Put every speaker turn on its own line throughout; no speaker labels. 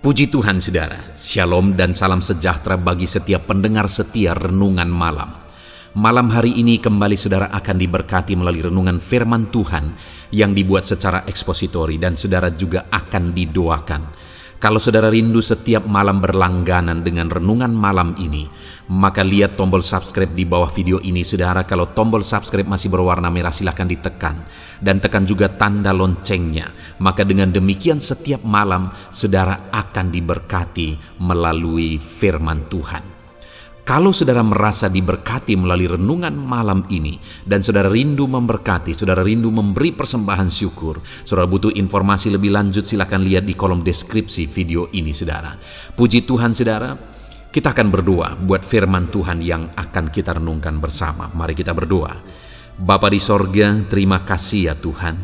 Puji Tuhan saudara, shalom dan salam sejahtera bagi setiap pendengar setia Renungan Malam. Malam hari ini kembali saudara akan diberkati melalui renungan firman Tuhan yang dibuat secara ekspositori dan saudara juga akan didoakan. Kalau saudara rindu setiap malam berlangganan dengan renungan malam ini, maka lihat tombol subscribe di bawah video ini saudara. Kalau tombol subscribe masih berwarna merah silahkan ditekan dan tekan juga tanda loncengnya. Maka dengan demikian setiap malam saudara akan diberkati melalui firman Tuhan. Kalau saudara merasa diberkati melalui renungan malam ini dan saudara rindu memberkati, saudara rindu memberi persembahan syukur, saudara butuh informasi lebih lanjut, silakan lihat di kolom deskripsi video ini saudara. Puji Tuhan saudara, kita akan berdoa buat firman Tuhan yang akan kita renungkan bersama. Mari kita berdoa. Bapa di sorga, terima kasih ya Tuhan.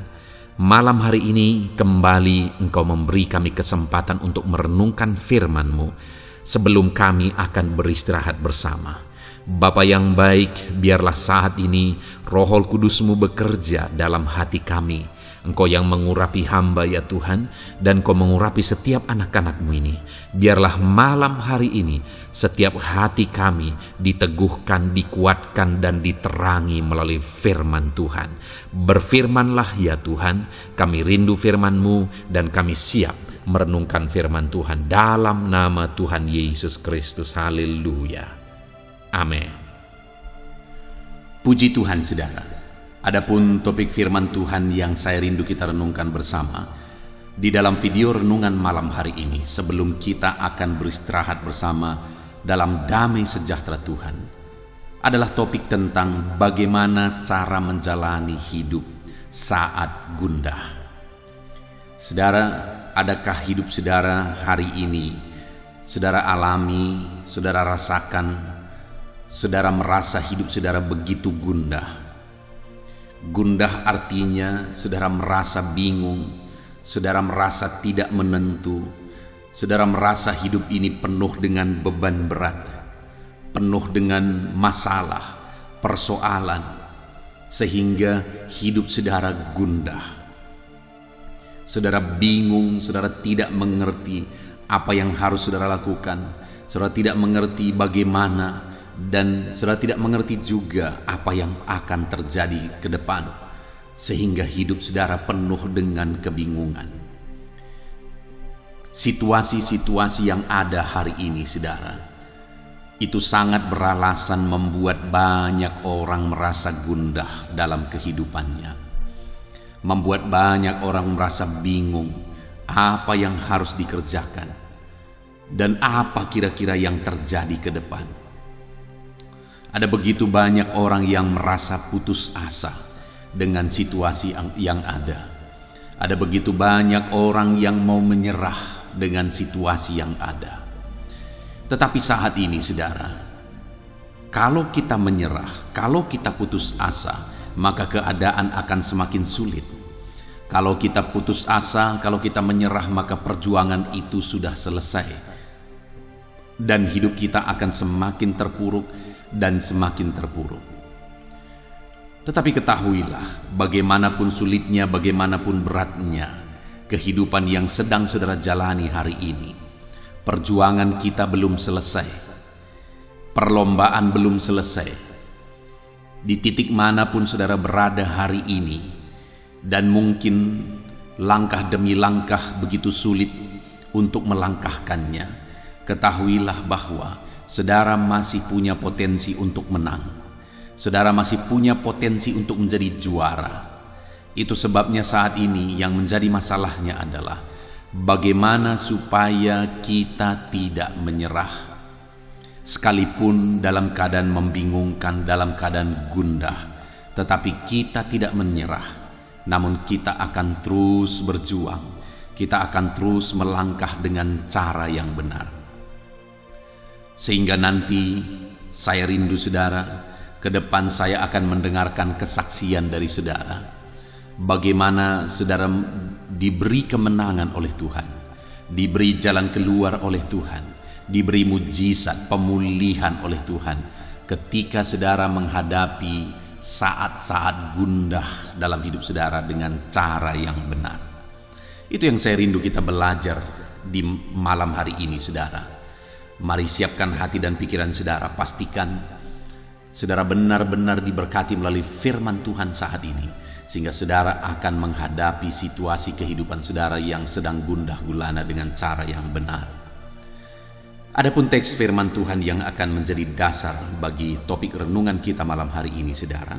Malam hari ini kembali Engkau memberi kami kesempatan untuk merenungkan firman-Mu. Sebelum kami akan beristirahat bersama. Bapa yang baik, biarlah saat ini Roh Kudus-Mu bekerja dalam hati kami. Engkau yang mengurapi hamba ya Tuhan, dan Engkau mengurapi setiap anak-anak-Mu ini. Biarlah malam hari ini setiap hati kami diteguhkan, dikuatkan, dan diterangi melalui firman Tuhan. Berfirmanlah ya Tuhan, kami rindu firman-Mu dan kami siap merenungkan firman Tuhan dalam nama Tuhan Yesus Kristus. Haleluya. Amin. Puji Tuhan saudara. Adapun topik firman Tuhan yang saya rindu kita renungkan bersama di dalam video renungan malam hari ini, sebelum kita akan beristirahat bersama dalam damai sejahtera Tuhan, adalah topik tentang bagaimana cara menjalani hidup saat gundah. Saudara, adakah hidup saudara hari ini saudara alami, saudara rasakan, saudara merasa hidup saudara begitu gundah? Gundah artinya saudara merasa bingung, saudara merasa tidak menentu, saudara merasa hidup ini penuh dengan beban berat, penuh dengan masalah, persoalan, sehingga hidup saudara gundah. Saudara bingung, saudara tidak mengerti apa yang harus saudara lakukan, saudara tidak mengerti bagaimana, dan saudara tidak mengerti juga apa yang akan terjadi ke depan, sehingga hidup saudara penuh dengan kebingungan. Situasi-situasi yang ada hari ini saudara, itu sangat beralasan membuat banyak orang merasa gundah dalam kehidupannya. Membuat banyak orang merasa bingung apa yang harus dikerjakan dan apa kira-kira yang terjadi ke depan. Ada begitu banyak orang yang merasa putus asa dengan situasi yang ada. Ada begitu banyak orang yang mau menyerah dengan situasi yang ada. Tetapi saat ini saudara, kalau kita menyerah, kalau kita putus asa, maka keadaan akan semakin sulit. Kalau kita putus asa, kalau kita menyerah, maka perjuangan itu sudah selesai. Dan hidup kita akan semakin terpuruk dan semakin terpuruk. Tetapi ketahuilah, bagaimanapun sulitnya, bagaimanapun beratnya kehidupan yang sedang saudara jalani hari ini, perjuangan kita belum selesai. Perlombaan belum selesai. Di titik manapun saudara berada hari ini, dan mungkin langkah demi langkah begitu sulit untuk melangkahkannya, ketahuilah bahwa saudara masih punya potensi untuk menang. Saudara masih punya potensi untuk menjadi juara. Itu sebabnya saat ini yang menjadi masalahnya adalah bagaimana supaya kita tidak menyerah. Sekalipun dalam keadaan membingungkan, dalam keadaan gundah, tetapi kita tidak menyerah. Namun kita akan terus berjuang. Kita akan terus melangkah dengan cara yang benar. Sehingga nanti saya rindu saudara, ke depan saya akan mendengarkan kesaksian dari saudara. Bagaimana saudara diberi kemenangan oleh Tuhan, diberi jalan keluar oleh Tuhan, diberi mujizat pemulihan oleh Tuhan ketika saudara menghadapi saat-saat gundah dalam hidup saudara dengan cara yang benar. Itu yang saya rindu kita belajar di malam hari ini, saudara. Mari siapkan hati dan pikiran saudara. Pastikan saudara benar-benar diberkati melalui firman Tuhan saat ini, sehingga saudara akan menghadapi situasi kehidupan saudara yang sedang gundah gulana dengan cara yang benar. Adapun teks firman Tuhan yang akan menjadi dasar bagi topik renungan kita malam hari ini, saudara,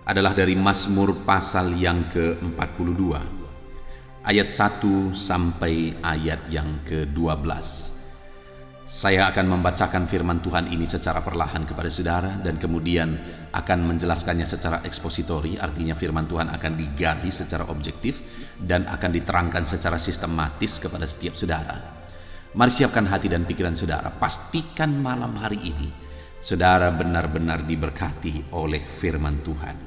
adalah dari Mazmur pasal yang ke-42, ayat 1 sampai ayat yang ke-12. Saya akan membacakan firman Tuhan ini secara perlahan kepada saudara dan kemudian akan menjelaskannya secara ekspositori, artinya firman Tuhan akan digali secara objektif dan akan diterangkan secara sistematis kepada setiap saudara. Mari siapkan hati dan pikiran saudara. Pastikan malam hari ini saudara benar-benar diberkati oleh firman Tuhan.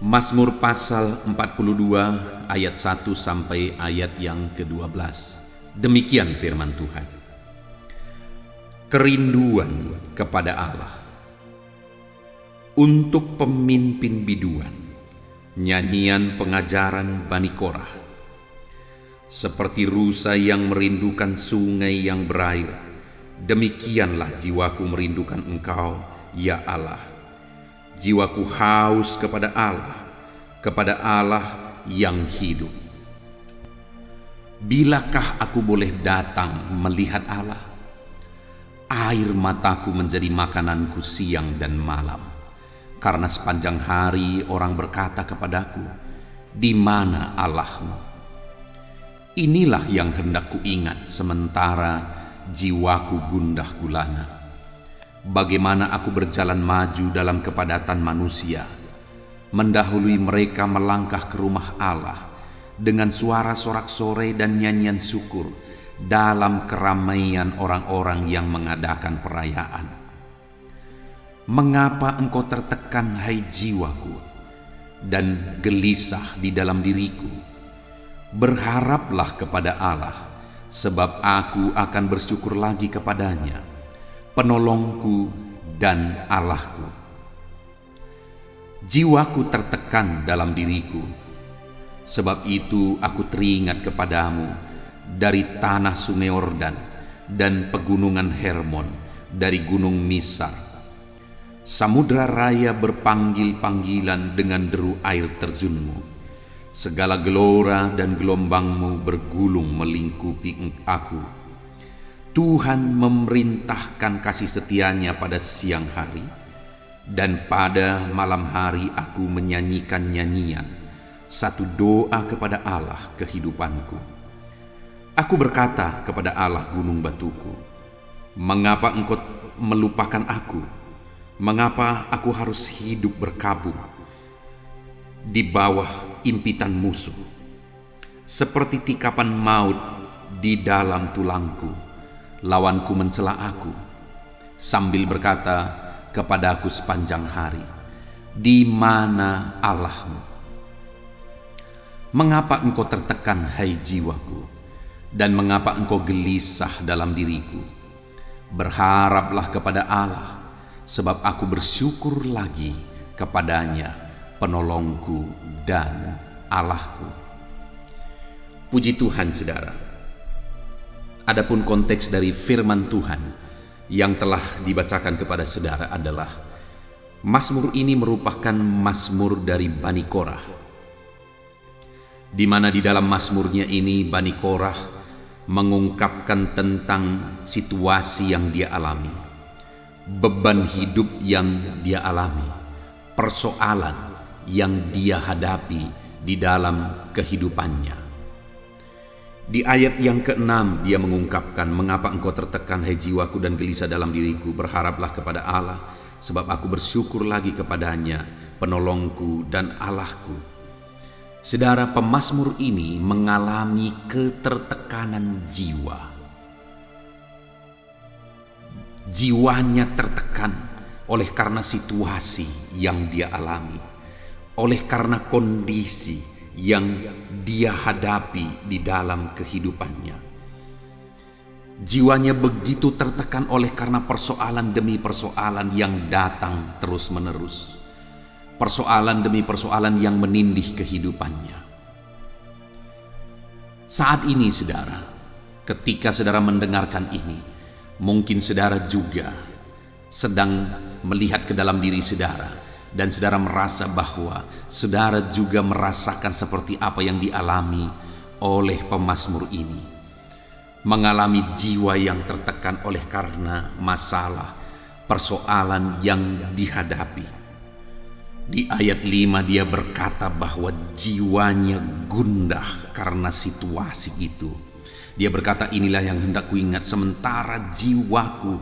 Mazmur pasal 42 ayat 1 sampai ayat yang ke-12. Demikian firman Tuhan. Kerinduan kepada Allah. Untuk pemimpin biduan, nyanyian pengajaran Bani Korah. Seperti rusa yang merindukan sungai yang berair, demikianlah jiwaku merindukan Engkau, ya Allah. Jiwaku haus kepada Allah yang hidup. Bilakah aku boleh datang melihat Allah? Air mataku menjadi makananku siang dan malam, karena sepanjang hari orang berkata kepadaku, di mana Allahmu? Inilah yang hendak kuingat sementara jiwaku gundah gulana. Bagaimana aku berjalan maju dalam kepadatan manusia, mendahului mereka melangkah ke rumah Allah dengan suara sorak-sorai dan nyanyian syukur dalam keramaian orang-orang yang mengadakan perayaan. Mengapa engkau tertekan, hai jiwaku, dan gelisah di dalam diriku? Berharaplah kepada Allah, sebab aku akan bersyukur lagi kepadanya, penolongku dan Allahku. Jiwaku tertekan dalam diriku, sebab itu aku teringat kepadamu dari tanah sungai Yordan dan pegunungan Hermon, dari gunung Misar. Samudra raya berpanggil-panggilan dengan deru air terjunmu. Segala gelora dan gelombangmu bergulung melingkupi aku. Tuhan memerintahkan kasih setianya pada siang hari, dan pada malam hari aku menyanyikan nyanyian, satu doa kepada Allah kehidupanku. Aku berkata kepada Allah gunung batuku, mengapa engkau melupakan aku? Mengapa aku harus hidup berkabung di bawah impitan musuh, seperti tikapan maut di dalam tulangku? Lawanku mencela aku sambil berkata kepadaku sepanjang hari, di mana Allahmu? Mengapa engkau tertekan, hai jiwaku, dan mengapa engkau gelisah dalam diriku? Berharaplah kepada Allah, sebab aku bersyukur lagi kepadanya, penolongku dan Allahku. Puji Tuhan, saudara. Adapun konteks dari firman Tuhan yang telah dibacakan kepada saudara adalah Mazmur ini merupakan Mazmur dari Bani Korah, di mana di dalam Mazmurnya ini Bani Korah mengungkapkan tentang situasi yang dia alami, beban hidup yang dia alami, persoalan yang dia hadapi di dalam kehidupannya. Di ayat yang ke-6 dia mengungkapkan, mengapa engkau tertekan, hai jiwaku, dan gelisah dalam diriku? Berharaplah kepada Allah, sebab aku bersyukur lagi kepadanya, penolongku dan Allahku. Saudara, pemazmur ini mengalami ketertekanan jiwa. Jiwanya tertekan oleh karena situasi yang dia alami, oleh karena kondisi yang dia hadapi di dalam kehidupannya. Jiwanya begitu tertekan oleh karena persoalan demi persoalan yang datang terus-menerus. Persoalan demi persoalan yang menindih kehidupannya. Saat ini saudara, ketika saudara mendengarkan ini, mungkin saudara juga sedang melihat ke dalam diri saudara, dan saudara merasa bahwa saudara juga merasakan seperti apa yang dialami oleh pemazmur ini. Mengalami jiwa yang tertekan oleh karena masalah, persoalan yang dihadapi. Di ayat 5 dia berkata bahwa jiwanya gundah karena situasi itu. Dia berkata, inilah yang hendak kuingat sementara jiwaku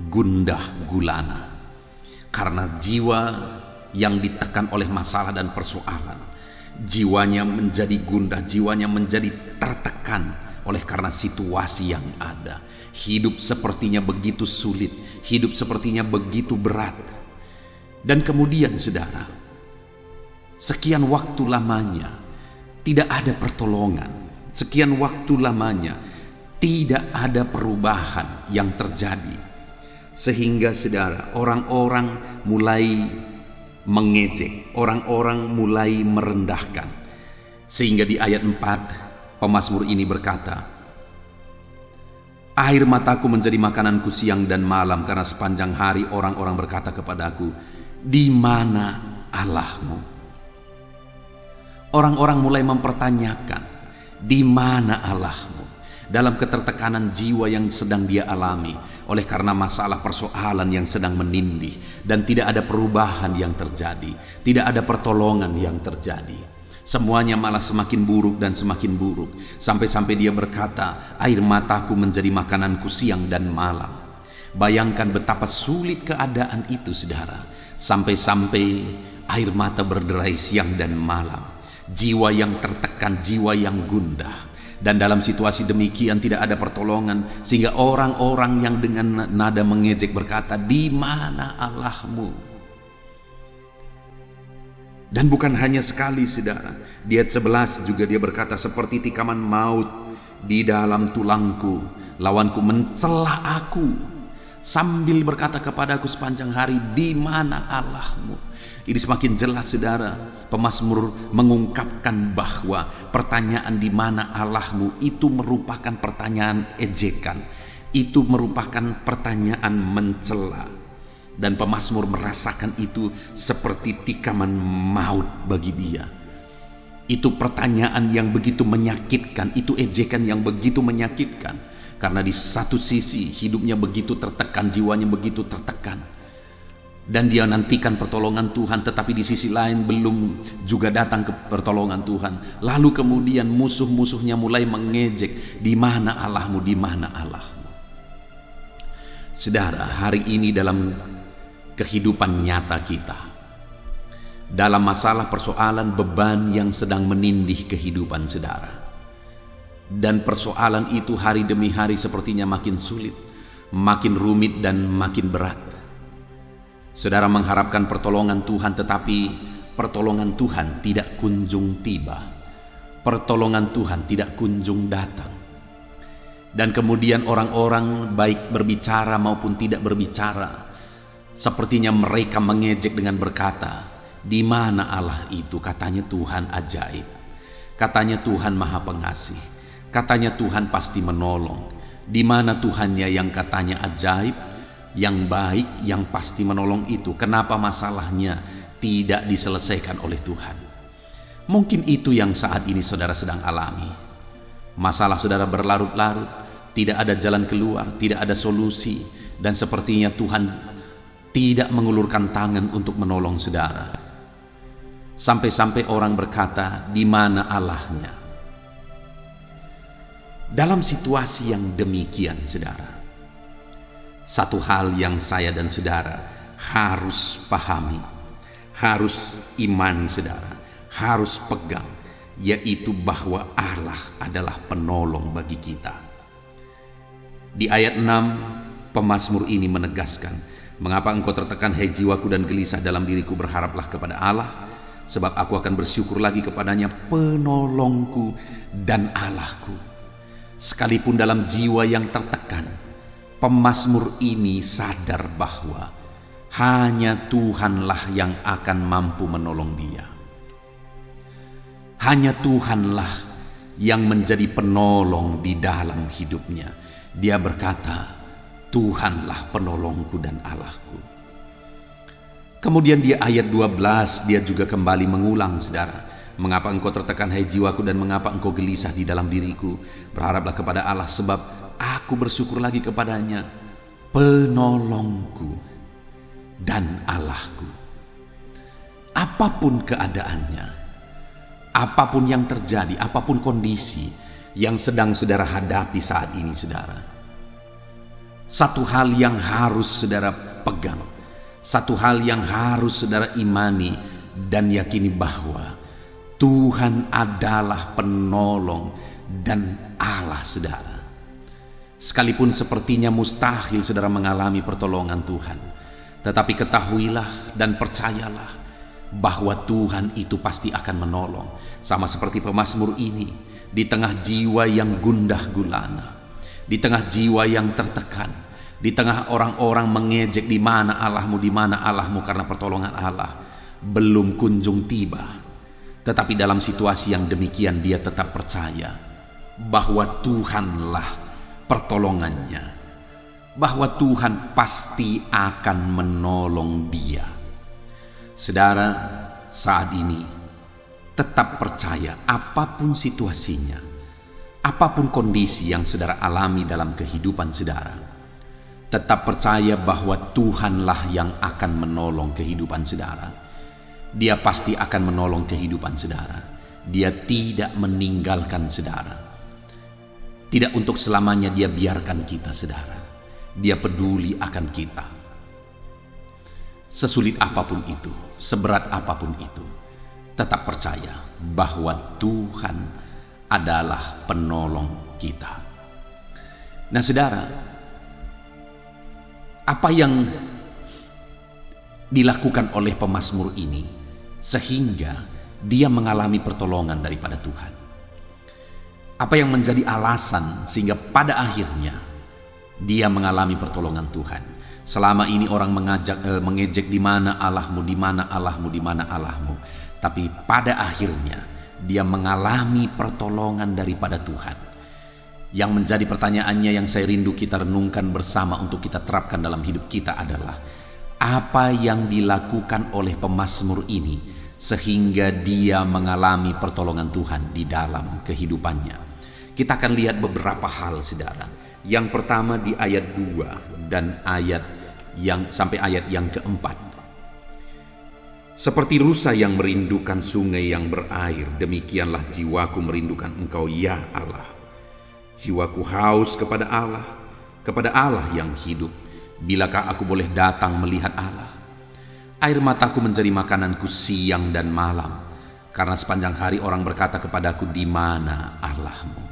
gundah gulana. Karena jiwa yang ditekan oleh masalah dan persoalan, jiwanya menjadi gundah, jiwanya menjadi tertekan oleh karena situasi yang ada. Hidup sepertinya begitu sulit, hidup sepertinya begitu berat. Dan kemudian saudara, sekian waktu lamanya tidak ada pertolongan, sekian waktu lamanya tidak ada perubahan yang terjadi, sehingga saudara, orang-orang mulai mengejek, orang-orang mulai merendahkan. Sehingga di ayat 4 pemazmur ini berkata, air mataku menjadi makananku siang dan malam, karena sepanjang hari orang-orang berkata kepadaku, di mana Allahmu? Orang-orang mulai mempertanyakan, di mana Allahmu? Dalam ketertekanan jiwa yang sedang dia alami oleh karena masalah persoalan yang sedang menindih, dan tidak ada perubahan yang terjadi, tidak ada pertolongan yang terjadi. Semuanya malah semakin buruk dan semakin buruk, sampai-sampai dia berkata, air mataku menjadi makananku siang dan malam. Bayangkan betapa sulit keadaan itu saudara, sampai-sampai air mata berderai siang dan malam. Jiwa yang tertekan, jiwa yang gundah. Dan dalam situasi demikian tidak ada pertolongan, sehingga orang-orang yang dengan nada mengejek berkata, di mana Allahmu? Dan bukan hanya sekali saudara, di ayat 11 juga dia berkata, seperti tikaman maut di dalam tulangku, lawanku mencela aku, sambil berkata kepadaku sepanjang hari, di mana Allahmu? Ini semakin jelas saudara, pemazmur mengungkapkan bahwa pertanyaan di mana Allahmu itu merupakan pertanyaan ejekan, itu merupakan pertanyaan mencela. Dan pemazmur merasakan itu seperti tikaman maut bagi dia. Itu pertanyaan yang begitu menyakitkan, itu ejekan yang begitu menyakitkan. Karena di satu sisi hidupnya begitu tertekan, jiwanya begitu tertekan, dan dia nantikan pertolongan Tuhan, tetapi di sisi lain belum juga datang ke pertolongan Tuhan. Lalu kemudian musuh-musuhnya mulai mengejek, di mana Allahmu, di mana Allahmu? Saudara, hari ini dalam kehidupan nyata kita, dalam masalah persoalan beban yang sedang menindih kehidupan saudara, dan persoalan itu hari demi hari sepertinya makin sulit, makin rumit dan makin berat. Saudara mengharapkan pertolongan Tuhan, tetapi pertolongan Tuhan tidak kunjung tiba. Pertolongan Tuhan tidak kunjung datang. Dan kemudian orang-orang baik berbicara maupun tidak berbicara, sepertinya mereka mengejek dengan berkata, di mana Allah itu? Katanya Tuhan ajaib, katanya Tuhan maha pengasih, katanya Tuhan pasti menolong. Di mana Tuhannya yang katanya ajaib, yang baik, yang pasti menolong itu? Kenapa masalahnya tidak diselesaikan oleh Tuhan? Mungkin itu yang saat ini saudara sedang alami. Masalah saudara berlarut-larut, tidak ada jalan keluar, tidak ada solusi, dan sepertinya Tuhan tidak mengulurkan tangan untuk menolong saudara. Sampai-sampai orang berkata, di mana Allahnya? Dalam situasi yang demikian saudara, satu hal yang saya dan saudara harus pahami, harus imani saudara, harus pegang, yaitu bahwa Allah adalah penolong bagi kita. Di ayat 6 pemazmur ini menegaskan, mengapa engkau tertekan hai jiwaku dan gelisah dalam diriku, berharaplah kepada Allah, sebab aku akan bersyukur lagi kepadanya, penolongku dan Allahku. Sekalipun dalam jiwa yang tertekan, pemazmur ini sadar bahwa hanya Tuhanlah yang akan mampu menolong dia. Hanya Tuhanlah yang menjadi penolong di dalam hidupnya. Dia berkata, Tuhanlah penolongku dan Allahku. Kemudian di ayat 12 dia juga kembali mengulang, saudara. Mengapa engkau tertekan hai jiwaku, dan mengapa engkau gelisah di dalam diriku? Berharaplah kepada Allah, sebab aku bersyukur lagi kepadanya, penolongku dan Allahku. Apapun keadaannya, apapun yang terjadi, apapun kondisi yang sedang saudara hadapi saat ini, saudara, satu hal yang harus saudara pegang, satu hal yang harus saudara imani dan yakini, bahwa Tuhan adalah penolong dan Allah, saudara. Sekalipun sepertinya mustahil saudara mengalami pertolongan Tuhan, tetapi ketahuilah dan percayalah bahwa Tuhan itu pasti akan menolong. Sama seperti pemazmur ini, di tengah jiwa yang gundah gulana, di tengah jiwa yang tertekan, di tengah orang-orang mengejek di mana Allahmu, di mana Allahmu, karena pertolongan Allah belum kunjung tiba. Tetapi dalam situasi yang demikian dia tetap percaya bahwa Tuhanlah pertolongannya, bahwa Tuhan pasti akan menolong dia. Saudara, saat ini tetap percaya apapun situasinya, apapun kondisi yang saudara alami dalam kehidupan saudara, tetap percaya bahwa Tuhanlah yang akan menolong kehidupan saudara. Dia pasti akan menolong kehidupan saudara. Dia tidak meninggalkan saudara. Tidak untuk selamanya dia biarkan kita, saudara. Dia peduli akan kita. Sesulit apapun itu, seberat apapun itu, tetap percaya bahwa Tuhan adalah penolong kita. Nah, saudara, apa yang dilakukan oleh pemazmur ini sehingga dia mengalami pertolongan daripada Tuhan? Apa yang menjadi alasan sehingga pada akhirnya dia mengalami pertolongan Tuhan? Selama ini orang mengejek, di mana Allahmu, di mana Allahmu, di mana Allahmu. Tapi pada akhirnya dia mengalami pertolongan daripada Tuhan. Yang menjadi pertanyaannya yang saya rindu kita renungkan bersama untuk kita terapkan dalam hidup kita adalah, apa yang dilakukan oleh pemazmur ini sehingga dia mengalami pertolongan Tuhan di dalam kehidupannya? Kita akan lihat beberapa hal, saudara. Yang pertama di ayat 2 dan sampai ayat yang keempat. Seperti rusa yang merindukan sungai yang berair, demikianlah jiwaku merindukan Engkau, ya Allah. Jiwaku haus kepada Allah yang hidup. Bilakah aku boleh datang melihat Allah? Air mataku menjadi makananku siang dan malam, karena sepanjang hari orang berkata kepadaku, di mana Allahmu?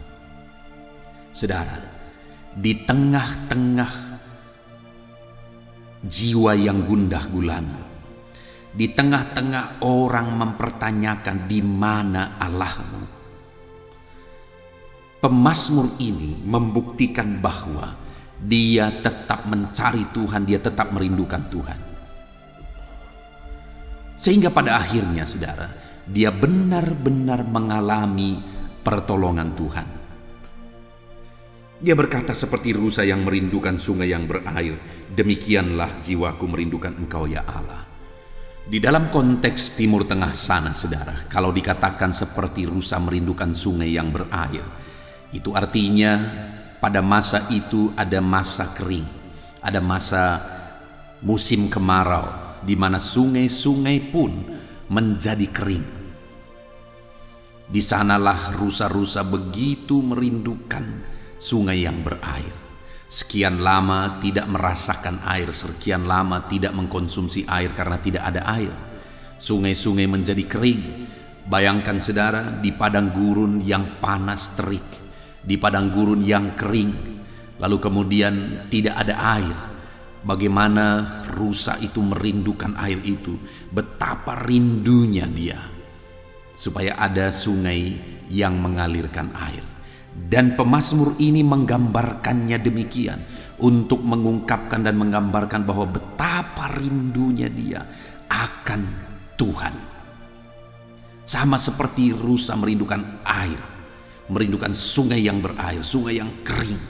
Saudara, di tengah-tengah jiwa yang gundah gulana, di tengah-tengah orang mempertanyakan di mana Allahmu, pemazmur ini membuktikan bahwa dia tetap mencari Tuhan, dia tetap merindukan Tuhan. Sehingga pada akhirnya, saudara, dia benar-benar mengalami pertolongan Tuhan. Dia berkata, seperti rusa yang merindukan sungai yang berair, demikianlah jiwaku merindukan Engkau, ya Allah. Di dalam konteks Timur Tengah sana, saudara, kalau dikatakan seperti rusa merindukan sungai yang berair, itu artinya pada masa itu ada masa kering, ada masa musim kemarau, di mana sungai-sungai pun menjadi kering. Di sanalah rusa-rusa begitu merindukan sungai yang berair. Sekian lama tidak merasakan air, sekian lama tidak mengkonsumsi air karena tidak ada air. Sungai-sungai menjadi kering. Bayangkan, saudara, di padang gurun yang panas terik, di padang gurun yang kering, lalu kemudian tidak ada air. Bagaimana rusa itu merindukan air itu, betapa rindunya dia supaya ada sungai yang mengalirkan air. Dan pemazmur ini menggambarkannya demikian, untuk mengungkapkan dan menggambarkan bahwa betapa rindunya dia akan Tuhan. Sama seperti rusa merindukan air, merindukan sungai yang berair, sungai yang kering.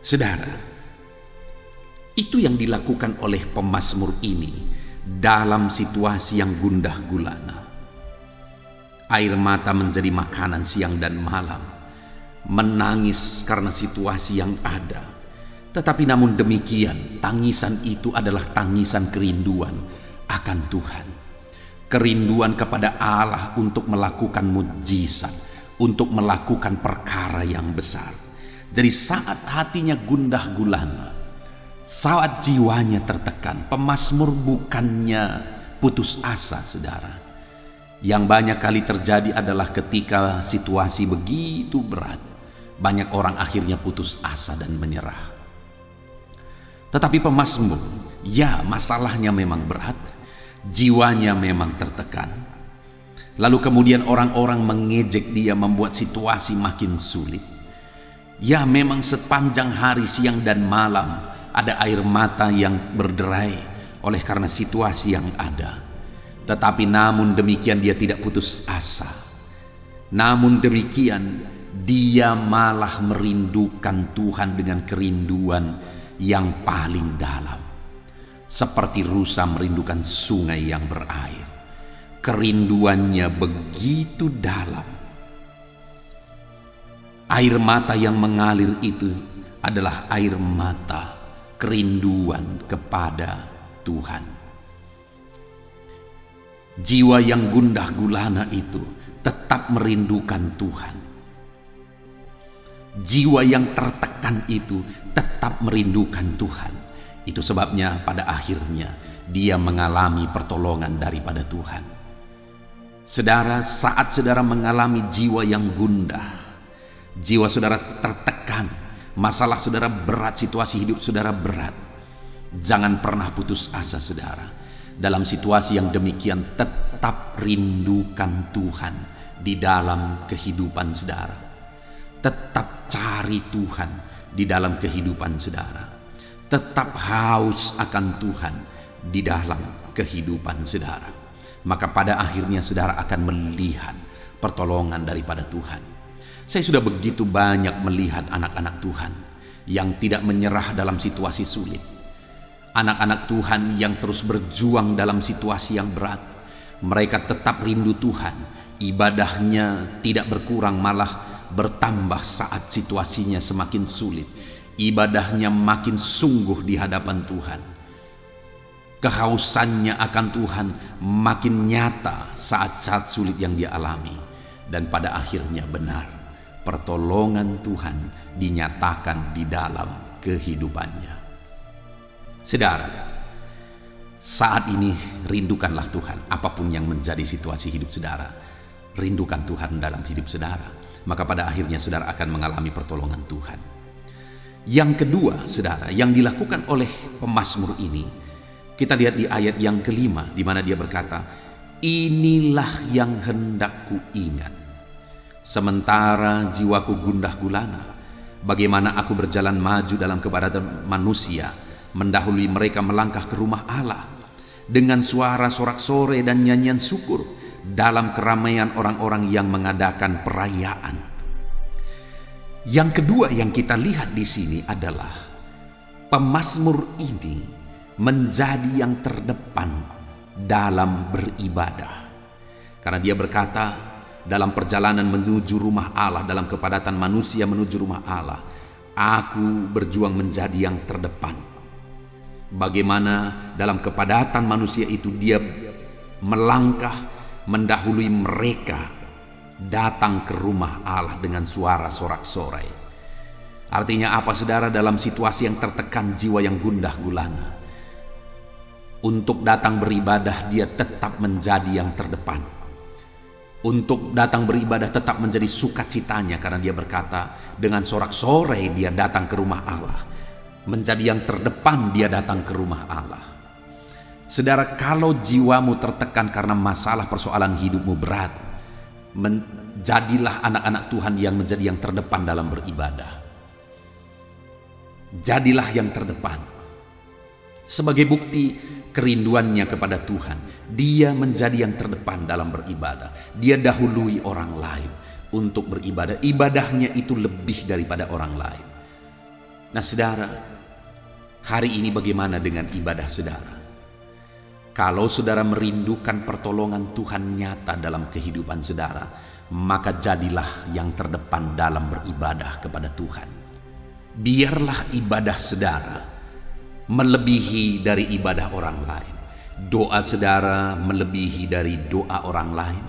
Saudara, itu yang dilakukan oleh pemazmur ini dalam situasi yang gundah gulana. Air mata menjadi makanan siang dan malam, menangis karena situasi yang ada. Tetapi namun demikian, tangisan itu adalah tangisan kerinduan akan Tuhan. Kerinduan kepada Allah untuk melakukan mukjizat, untuk melakukan perkara yang besar. Jadi saat hatinya gundah gulana, saat jiwanya tertekan, pemazmur bukannya putus asa, saudara. Yang banyak kali terjadi adalah ketika situasi begitu berat, banyak orang akhirnya putus asa dan menyerah. Tetapi pemazmur, ya masalahnya memang berat, jiwanya memang tertekan. Lalu kemudian orang-orang mengejek dia, membuat situasi makin sulit. Ya memang sepanjang hari, siang dan malam ada air mata yang berderai oleh karena situasi yang ada. Tetapi namun demikian dia tidak putus asa. Namun demikian dia malah merindukan Tuhan dengan kerinduan yang paling dalam. Seperti rusa merindukan sungai yang berair. Kerinduannya begitu dalam. Air mata yang mengalir itu adalah air mata kerinduan kepada Tuhan. Jiwa yang gundah gulana itu tetap merindukan Tuhan. Jiwa yang tertekan itu tetap merindukan Tuhan. Itu sebabnya pada akhirnya dia mengalami pertolongan daripada Tuhan. Saudara, saat saudara mengalami jiwa yang gundah, jiwa saudara tertekan, masalah saudara berat, situasi hidup saudara berat, jangan pernah putus asa, saudara. Dalam situasi yang demikian tetap rindukan Tuhan di dalam kehidupan saudara. Tetap cari Tuhan di dalam kehidupan saudara. Tetap haus akan Tuhan di dalam kehidupan saudara. Maka pada akhirnya saudara akan melihat pertolongan daripada Tuhan. Saya sudah begitu banyak melihat anak-anak Tuhan yang tidak menyerah dalam situasi sulit. Anak-anak Tuhan yang terus berjuang dalam situasi yang berat. Mereka tetap rindu Tuhan. Ibadahnya tidak berkurang, malah bertambah saat situasinya semakin sulit. Ibadahnya makin sungguh di hadapan Tuhan. Kehausannya akan Tuhan makin nyata saat-saat sulit yang dia alami. Dan pada akhirnya benar, pertolongan Tuhan dinyatakan di dalam kehidupannya. Saudara, saat ini rindukanlah Tuhan. Apapun yang menjadi situasi hidup saudara, rindukan Tuhan dalam hidup saudara. Maka pada akhirnya saudara akan mengalami pertolongan Tuhan. Yang kedua, saudara, yang dilakukan oleh pemazmur ini, kita lihat di ayat yang kelima, di mana dia berkata, inilah yang hendak ku ingat. Sementara jiwaku gundah gulana, bagaimana aku berjalan maju dalam kepadatan manusia, mendahului mereka melangkah ke rumah Allah, dengan suara sorak-sorai dan nyanyian syukur, dalam keramaian orang-orang yang mengadakan perayaan. Yang kedua yang kita lihat di sini adalah pemazmur ini menjadi yang terdepan dalam beribadah. Karena dia berkata, dalam perjalanan menuju rumah Allah, dalam kepadatan manusia menuju rumah Allah, aku berjuang menjadi yang terdepan. Bagaimana dalam kepadatan manusia itu dia melangkah mendahului mereka datang ke rumah Allah dengan suara sorak-sorai. Artinya apa, saudara? Dalam situasi yang tertekan, jiwa yang gundah gulana, untuk datang beribadah dia tetap menjadi yang terdepan. Untuk datang beribadah tetap menjadi sukacitanya, karena dia berkata dengan sorak-sorai dia datang ke rumah Allah. Menjadi yang terdepan dia datang ke rumah Allah. Saudara, kalau jiwamu tertekan karena masalah persoalan hidupmu berat, jadilah anak-anak Tuhan yang menjadi yang terdepan dalam beribadah. Jadilah yang terdepan. Sebagai bukti kerinduannya kepada Tuhan, dia menjadi yang terdepan dalam beribadah. Dia dahului orang lain untuk beribadah. Ibadahnya itu lebih daripada orang lain. Nah saudara, hari ini bagaimana dengan ibadah saudara? Kalau saudara merindukan pertolongan Tuhan nyata dalam kehidupan saudara, maka jadilah yang terdepan dalam beribadah kepada Tuhan. Biarlah ibadah saudara melebihi dari ibadah orang lain. Doa saudara melebihi dari doa orang lain.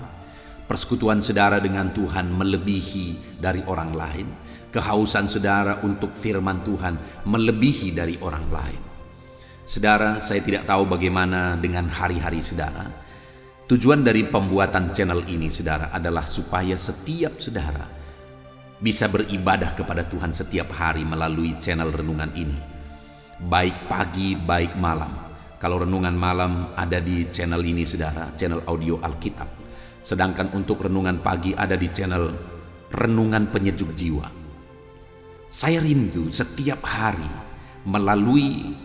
Persekutuan saudara dengan Tuhan melebihi dari orang lain. Kehausan saudara untuk firman Tuhan melebihi dari orang lain. Saudara, saya tidak tahu bagaimana dengan hari-hari saudara. Tujuan dari pembuatan channel ini saudara adalah supaya setiap saudara bisa beribadah kepada Tuhan setiap hari melalui channel renungan ini. Baik pagi, baik malam. Kalau renungan malam ada di channel ini saudara, channel audio Alkitab. Sedangkan untuk renungan pagi ada di channel Renungan Penyejuk Jiwa. Saya rindu setiap hari melalui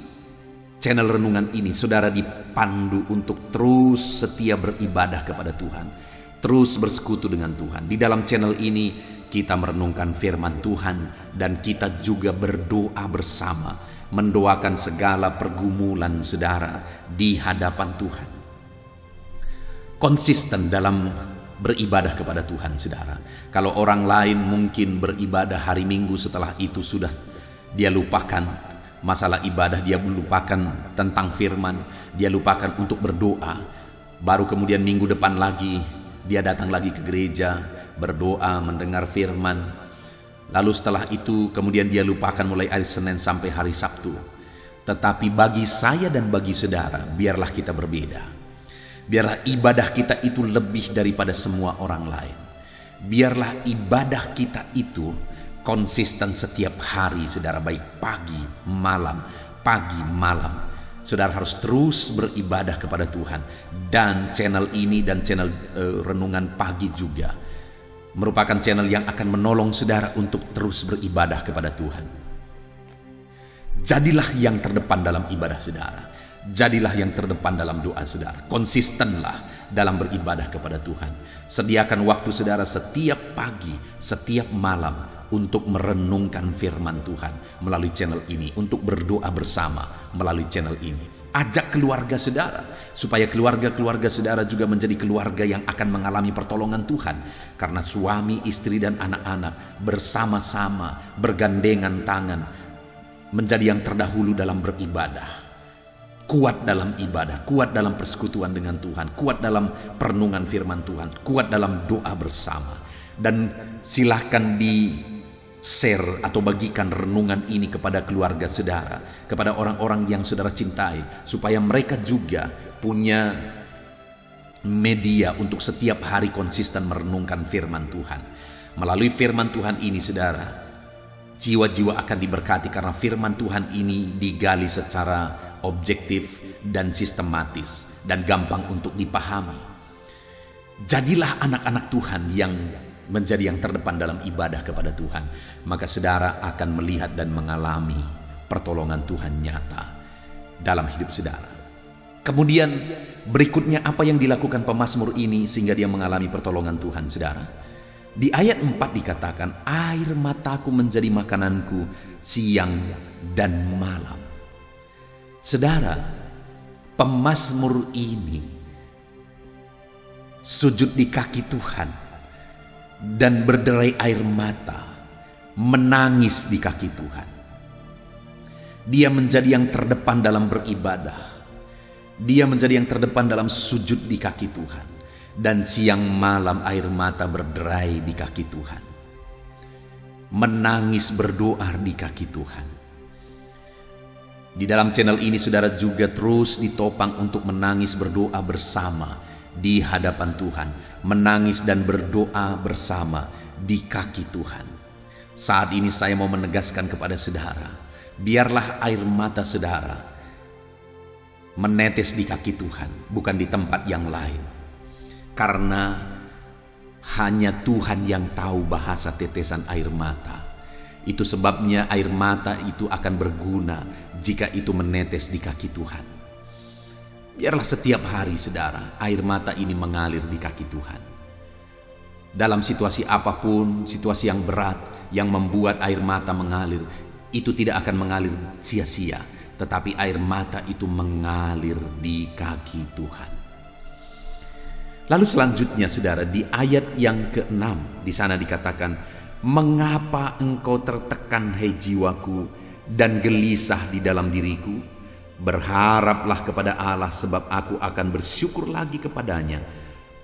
channel renungan ini saudara dipandu untuk terus setia beribadah kepada Tuhan, terus bersekutu dengan Tuhan. Di dalam channel ini kita merenungkan firman Tuhan dan kita juga berdoa bersama, mendoakan segala pergumulan saudara di hadapan Tuhan. Konsisten dalam beribadah kepada Tuhan saudara. Kalau orang lain mungkin beribadah hari Minggu, setelah itu sudah dia lupakan masalah ibadah, dia lupakan tentang firman, dia lupakan untuk berdoa. Baru kemudian minggu depan lagi dia datang lagi ke gereja, berdoa, mendengar firman. Lalu setelah itu kemudian dia lupakan mulai hari Senin sampai hari Sabtu. Tetapi bagi saya dan bagi saudara, biarlah kita berbeda. Biarlah ibadah kita itu lebih daripada semua orang lain. Biarlah ibadah kita itu konsisten setiap hari saudara, baik pagi, malam, pagi, malam. Saudara harus terus beribadah kepada Tuhan. Dan channel ini dan channel renungan pagi juga merupakan channel yang akan menolong saudara untuk terus beribadah kepada Tuhan. Jadilah yang terdepan dalam ibadah saudara. Jadilah yang terdepan dalam doa saudara. Konsistenlah dalam beribadah kepada Tuhan. Sediakan waktu saudara setiap pagi, setiap malam untuk merenungkan firman Tuhan melalui channel ini, untuk berdoa bersama melalui channel ini. Ajak keluarga saudara, supaya keluarga-keluarga saudara juga menjadi keluarga yang akan mengalami pertolongan Tuhan. Karena suami, istri, dan anak-anak bersama-sama, bergandengan tangan, menjadi yang terdahulu dalam beribadah. Kuat dalam ibadah, kuat dalam persekutuan dengan Tuhan, kuat dalam perenungan firman Tuhan, kuat dalam doa bersama. Dan silahkan di-share atau bagikan renungan ini kepada keluarga saudara, kepada orang-orang yang saudara cintai, supaya mereka juga punya media untuk setiap hari konsisten merenungkan firman Tuhan. Melalui firman Tuhan ini saudara, jiwa-jiwa akan diberkati karena firman Tuhan ini digali secara objektif dan sistematis dan gampang untuk dipahami. Jadilah anak-anak Tuhan yang menjadi yang terdepan dalam ibadah kepada Tuhan, maka saudara akan melihat dan mengalami pertolongan Tuhan nyata dalam hidup saudara. Kemudian berikutnya apa yang dilakukan pemazmur ini sehingga dia mengalami pertolongan Tuhan saudara? Di ayat 4 dikatakan, air mataku menjadi makananku siang dan malam. Saudara, pemazmur ini sujud di kaki Tuhan dan berderai air mata, menangis di kaki Tuhan. Dia menjadi yang terdepan dalam beribadah. Dia menjadi yang terdepan dalam sujud di kaki Tuhan. Dan siang malam air mata berderai di kaki Tuhan. Menangis berdoa di kaki Tuhan. Di dalam channel ini saudara juga terus ditopang untuk menangis berdoa bersama di hadapan Tuhan. Menangis dan berdoa bersama di kaki Tuhan. Saat ini saya mau menegaskan kepada saudara, biarlah air mata saudara menetes di kaki Tuhan, bukan di tempat yang lain. Karena hanya Tuhan yang tahu bahasa tetesan air mata. Itu sebabnya air mata itu akan berguna jika itu menetes di kaki Tuhan. Biarlah setiap hari saudara air mata ini mengalir di kaki Tuhan. Dalam situasi apapun, situasi yang berat, yang membuat air mata mengalir, itu tidak akan mengalir sia-sia, tetapi air mata itu mengalir di kaki Tuhan. Lalu selanjutnya saudara, di ayat yang ke-6 di sana dikatakan, "Mengapa engkau tertekan hai jiwaku dan gelisah di dalam diriku? Berharaplah kepada Allah, sebab aku akan bersyukur lagi kepadanya,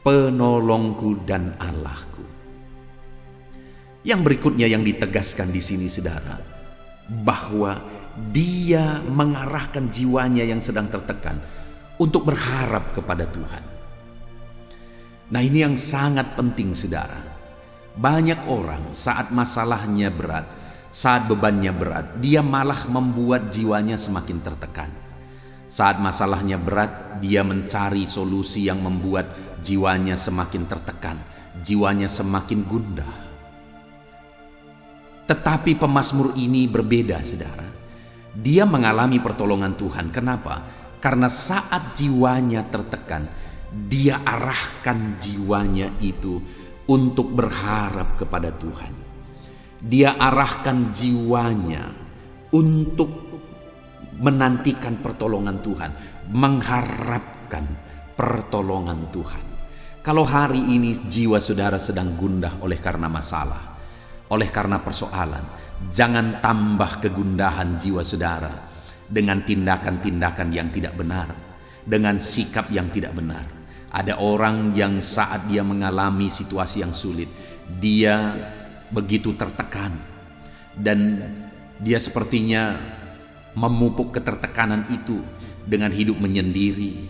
penolongku dan Allahku." Yang berikutnya yang ditegaskan di sini saudara, bahwa dia mengarahkan jiwanya yang sedang tertekan untuk berharap kepada Tuhan. Nah, ini yang sangat penting saudara. Banyak orang saat masalahnya berat, saat bebannya berat, dia malah membuat jiwanya semakin tertekan. Saat masalahnya berat, dia mencari solusi yang membuat jiwanya semakin tertekan, jiwanya semakin gundah. Tetapi pemazmur ini berbeda saudara. Dia mengalami pertolongan Tuhan. Kenapa? Karena saat jiwanya tertekan, dia arahkan jiwanya itu untuk berharap kepada Tuhan. Dia arahkan jiwanya untuk menantikan pertolongan Tuhan, mengharapkan pertolongan Tuhan. Kalau hari ini jiwa saudara sedang gundah oleh karena masalah, oleh karena persoalan, jangan tambah kegundahan jiwa saudara dengan tindakan-tindakan yang tidak benar, dengan sikap yang tidak benar. Ada orang yang saat dia mengalami situasi yang sulit, dia begitu tertekan dan dia sepertinya memupuk ketertekanan itu dengan hidup menyendiri.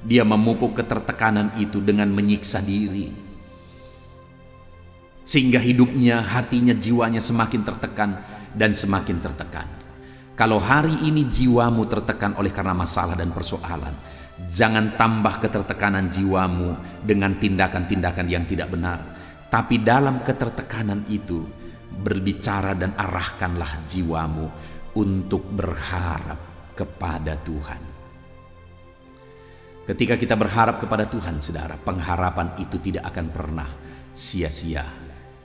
Dia memupuk ketertekanan itu dengan menyiksa diri, sehingga hidupnya, hatinya, jiwanya semakin tertekan dan semakin tertekan. Kalau hari ini jiwamu tertekan oleh karena masalah dan persoalan, jangan tambah ketertekanan jiwamu dengan tindakan-tindakan yang tidak benar. Tapi dalam ketertekanan itu, berbicara dan arahkanlah jiwamu untuk berharap kepada Tuhan. Ketika kita berharap kepada Tuhan, saudara, pengharapan itu tidak akan pernah sia-sia.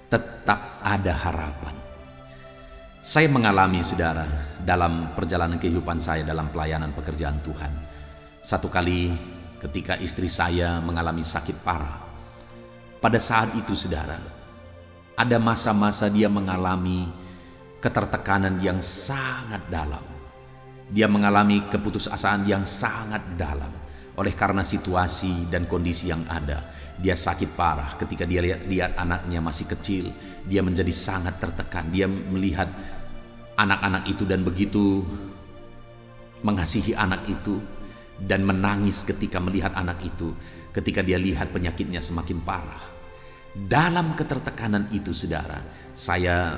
Tetap ada harapan. Saya mengalami saudara dalam perjalanan kehidupan saya dalam pelayanan pekerjaan Tuhan. Satu kali ketika istri saya mengalami sakit parah. Pada saat itu saudara, ada masa-masa dia mengalami ketertekanan yang sangat dalam. Dia mengalami keputusasaan yang sangat dalam oleh karena situasi dan kondisi yang ada. Dia sakit parah. Ketika dia lihat anaknya masih kecil, dia menjadi sangat tertekan. Dia melihat anak-anak itu dan begitu mengasihi anak itu dan menangis ketika melihat anak itu, ketika dia lihat penyakitnya semakin parah. Dalam ketertekanan itu saudara, saya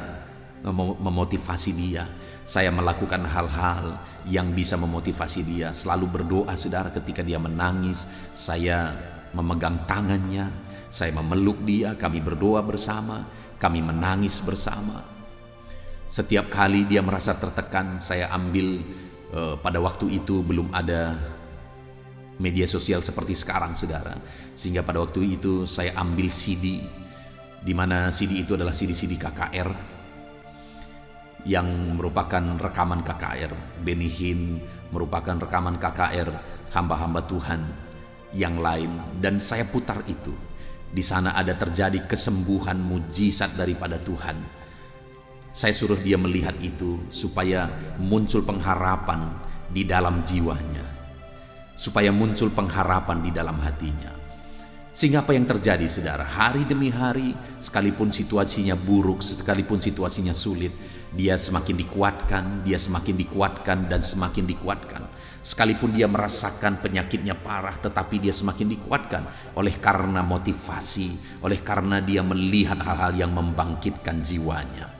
memotivasi dia. Saya melakukan hal-hal yang bisa memotivasi dia. Selalu berdoa saudara ketika dia menangis. Saya memegang tangannya, saya memeluk dia, kami berdoa bersama, kami menangis bersama. Setiap kali dia merasa tertekan, saya ambil, pada waktu itu belum ada media sosial seperti sekarang saudara, sehingga pada waktu itu saya ambil CD, di mana CD itu adalah CD-CD KKR yang merupakan rekaman KKR. Benny Hinn merupakan rekaman KKR hamba-hamba Tuhan yang lain, dan saya putar itu. Di sana ada terjadi kesembuhan mujizat daripada Tuhan. Saya suruh dia melihat itu supaya muncul pengharapan di dalam jiwanya, supaya muncul pengharapan di dalam hatinya. Sehingga apa yang terjadi saudara, hari demi hari, sekalipun situasinya buruk, sekalipun situasinya sulit, dia semakin dikuatkan, dia semakin dikuatkan dan semakin dikuatkan. Sekalipun dia merasakan penyakitnya parah, tetapi dia semakin dikuatkan oleh karena motivasi, oleh karena dia melihat hal-hal yang membangkitkan jiwanya.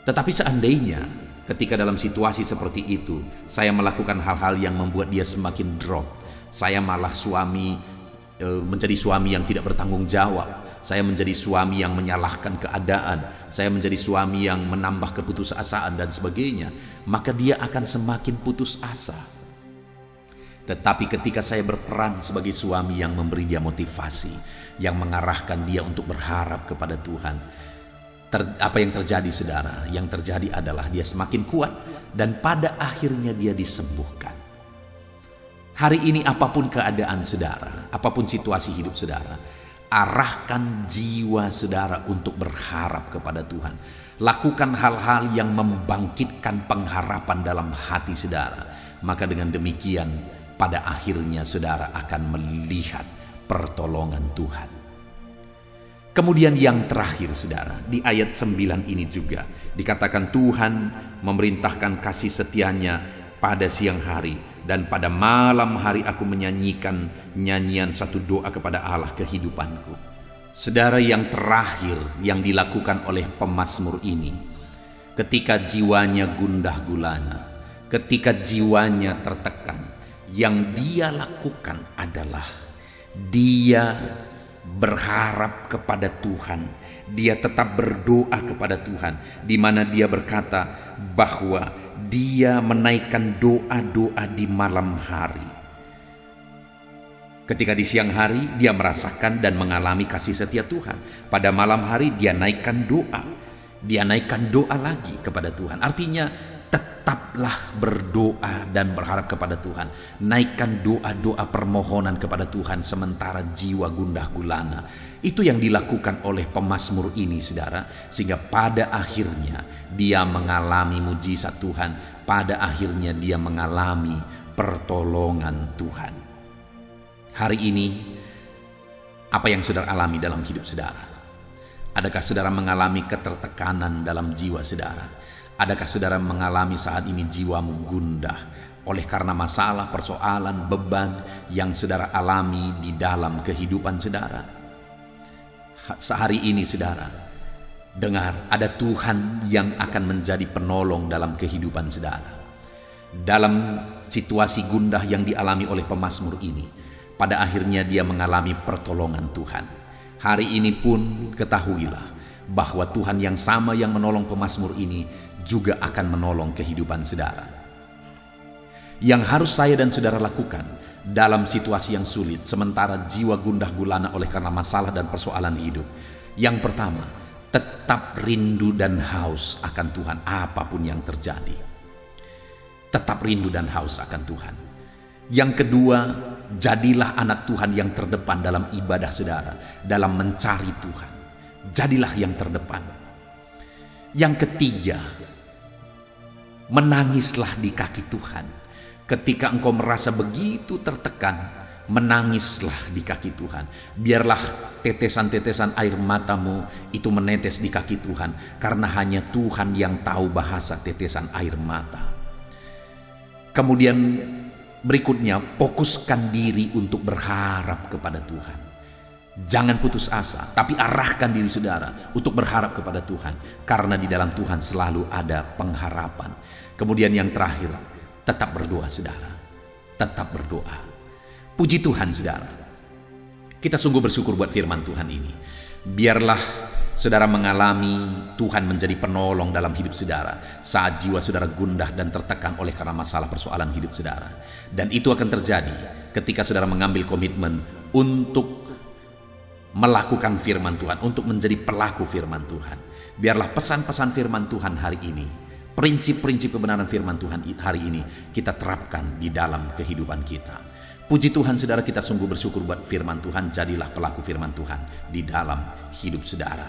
Tetapi seandainya ketika dalam situasi seperti itu, saya melakukan hal-hal yang membuat dia semakin drop, saya malah menjadi suami yang tidak bertanggung jawab, saya menjadi suami yang menyalahkan keadaan, saya menjadi suami yang menambah keputusasaan dan sebagainya, maka dia akan semakin putus asa. Tetapi ketika saya berperan sebagai suami yang memberi dia motivasi, yang mengarahkan dia untuk berharap kepada Tuhan, apa yang terjadi saudara? Yang terjadi adalah dia semakin kuat dan pada akhirnya dia disembuhkan. Hari ini apapun keadaan saudara, apapun situasi hidup saudara, arahkan jiwa saudara untuk berharap kepada Tuhan. Lakukan hal-hal yang membangkitkan pengharapan dalam hati saudara. Maka dengan demikian pada akhirnya saudara akan melihat pertolongan Tuhan. Kemudian yang terakhir saudara, di ayat 9 ini juga dikatakan Tuhan memerintahkan kasih setianya pada siang hari, dan pada malam hari aku menyanyikan nyanyian satu doa kepada Allah kehidupanku. Saudara, yang terakhir yang dilakukan oleh pemazmur ini, ketika jiwanya gundah gulana, ketika jiwanya tertekan, yang dia lakukan adalah dia berharap kepada Tuhan. Dia tetap berdoa kepada Tuhan, di mana dia berkata bahwa dia menaikkan doa-doa di malam hari. Ketika di siang hari dia merasakan dan mengalami kasih setia Tuhan, pada malam hari dia naikkan doa. Dia naikkan doa lagi kepada Tuhan. Artinya tetaplah berdoa dan berharap kepada Tuhan. Naikkan doa-doa permohonan kepada Tuhan sementara jiwa gundah gulana. Itu yang dilakukan oleh pemazmur ini saudara, sehingga pada akhirnya dia mengalami mujizat Tuhan. Pada akhirnya dia mengalami pertolongan Tuhan. Hari ini apa yang saudara alami dalam hidup saudara? Adakah saudara mengalami ketertekanan dalam jiwa saudara? Adakah saudara mengalami saat ini jiwamu gundah oleh karena masalah, persoalan, beban yang saudara alami di dalam kehidupan saudara? Sehari ini saudara, dengar, ada Tuhan yang akan menjadi penolong dalam kehidupan saudara. Dalam situasi gundah yang dialami oleh pemazmur ini, pada akhirnya dia mengalami pertolongan Tuhan. Hari ini pun ketahuilah bahwa Tuhan yang sama yang menolong pemazmur ini juga akan menolong kehidupan saudara. Yang harus saya dan saudara lakukan dalam situasi yang sulit, sementara jiwa gundah gulana oleh karena masalah dan persoalan hidup. Yang pertama, tetap rindu dan haus akan Tuhan apapun yang terjadi. Tetap rindu dan haus akan Tuhan. Yang kedua, jadilah anak Tuhan yang terdepan dalam ibadah saudara, dalam mencari Tuhan. Jadilah yang terdepan. Yang ketiga, menangislah di kaki Tuhan. Ketika engkau merasa begitu tertekan, menangislah di kaki Tuhan. Biarlah tetesan-tetesan air matamu itu menetes di kaki Tuhan, karena hanya Tuhan yang tahu bahasa tetesan air mata. Kemudian berikutnya, fokuskan diri untuk berharap kepada Tuhan. Jangan putus asa, tapi arahkan diri saudara untuk berharap kepada Tuhan, karena di dalam Tuhan selalu ada pengharapan. Kemudian yang terakhir, tetap berdoa saudara. Tetap berdoa. Puji Tuhan saudara. Kita sungguh bersyukur buat firman Tuhan ini. Biarlah saudara mengalami Tuhan menjadi penolong dalam hidup saudara saat jiwa saudara gundah dan tertekan oleh karena masalah persoalan hidup saudara. Dan itu akan terjadi ketika saudara mengambil komitmen untuk melakukan firman Tuhan, untuk menjadi pelaku firman Tuhan. Biarlah pesan-pesan firman Tuhan hari ini, prinsip-prinsip kebenaran firman Tuhan hari ini kita terapkan di dalam kehidupan kita. Puji Tuhan saudara, kita sungguh bersyukur buat firman Tuhan. Jadilah pelaku firman Tuhan di dalam hidup saudara.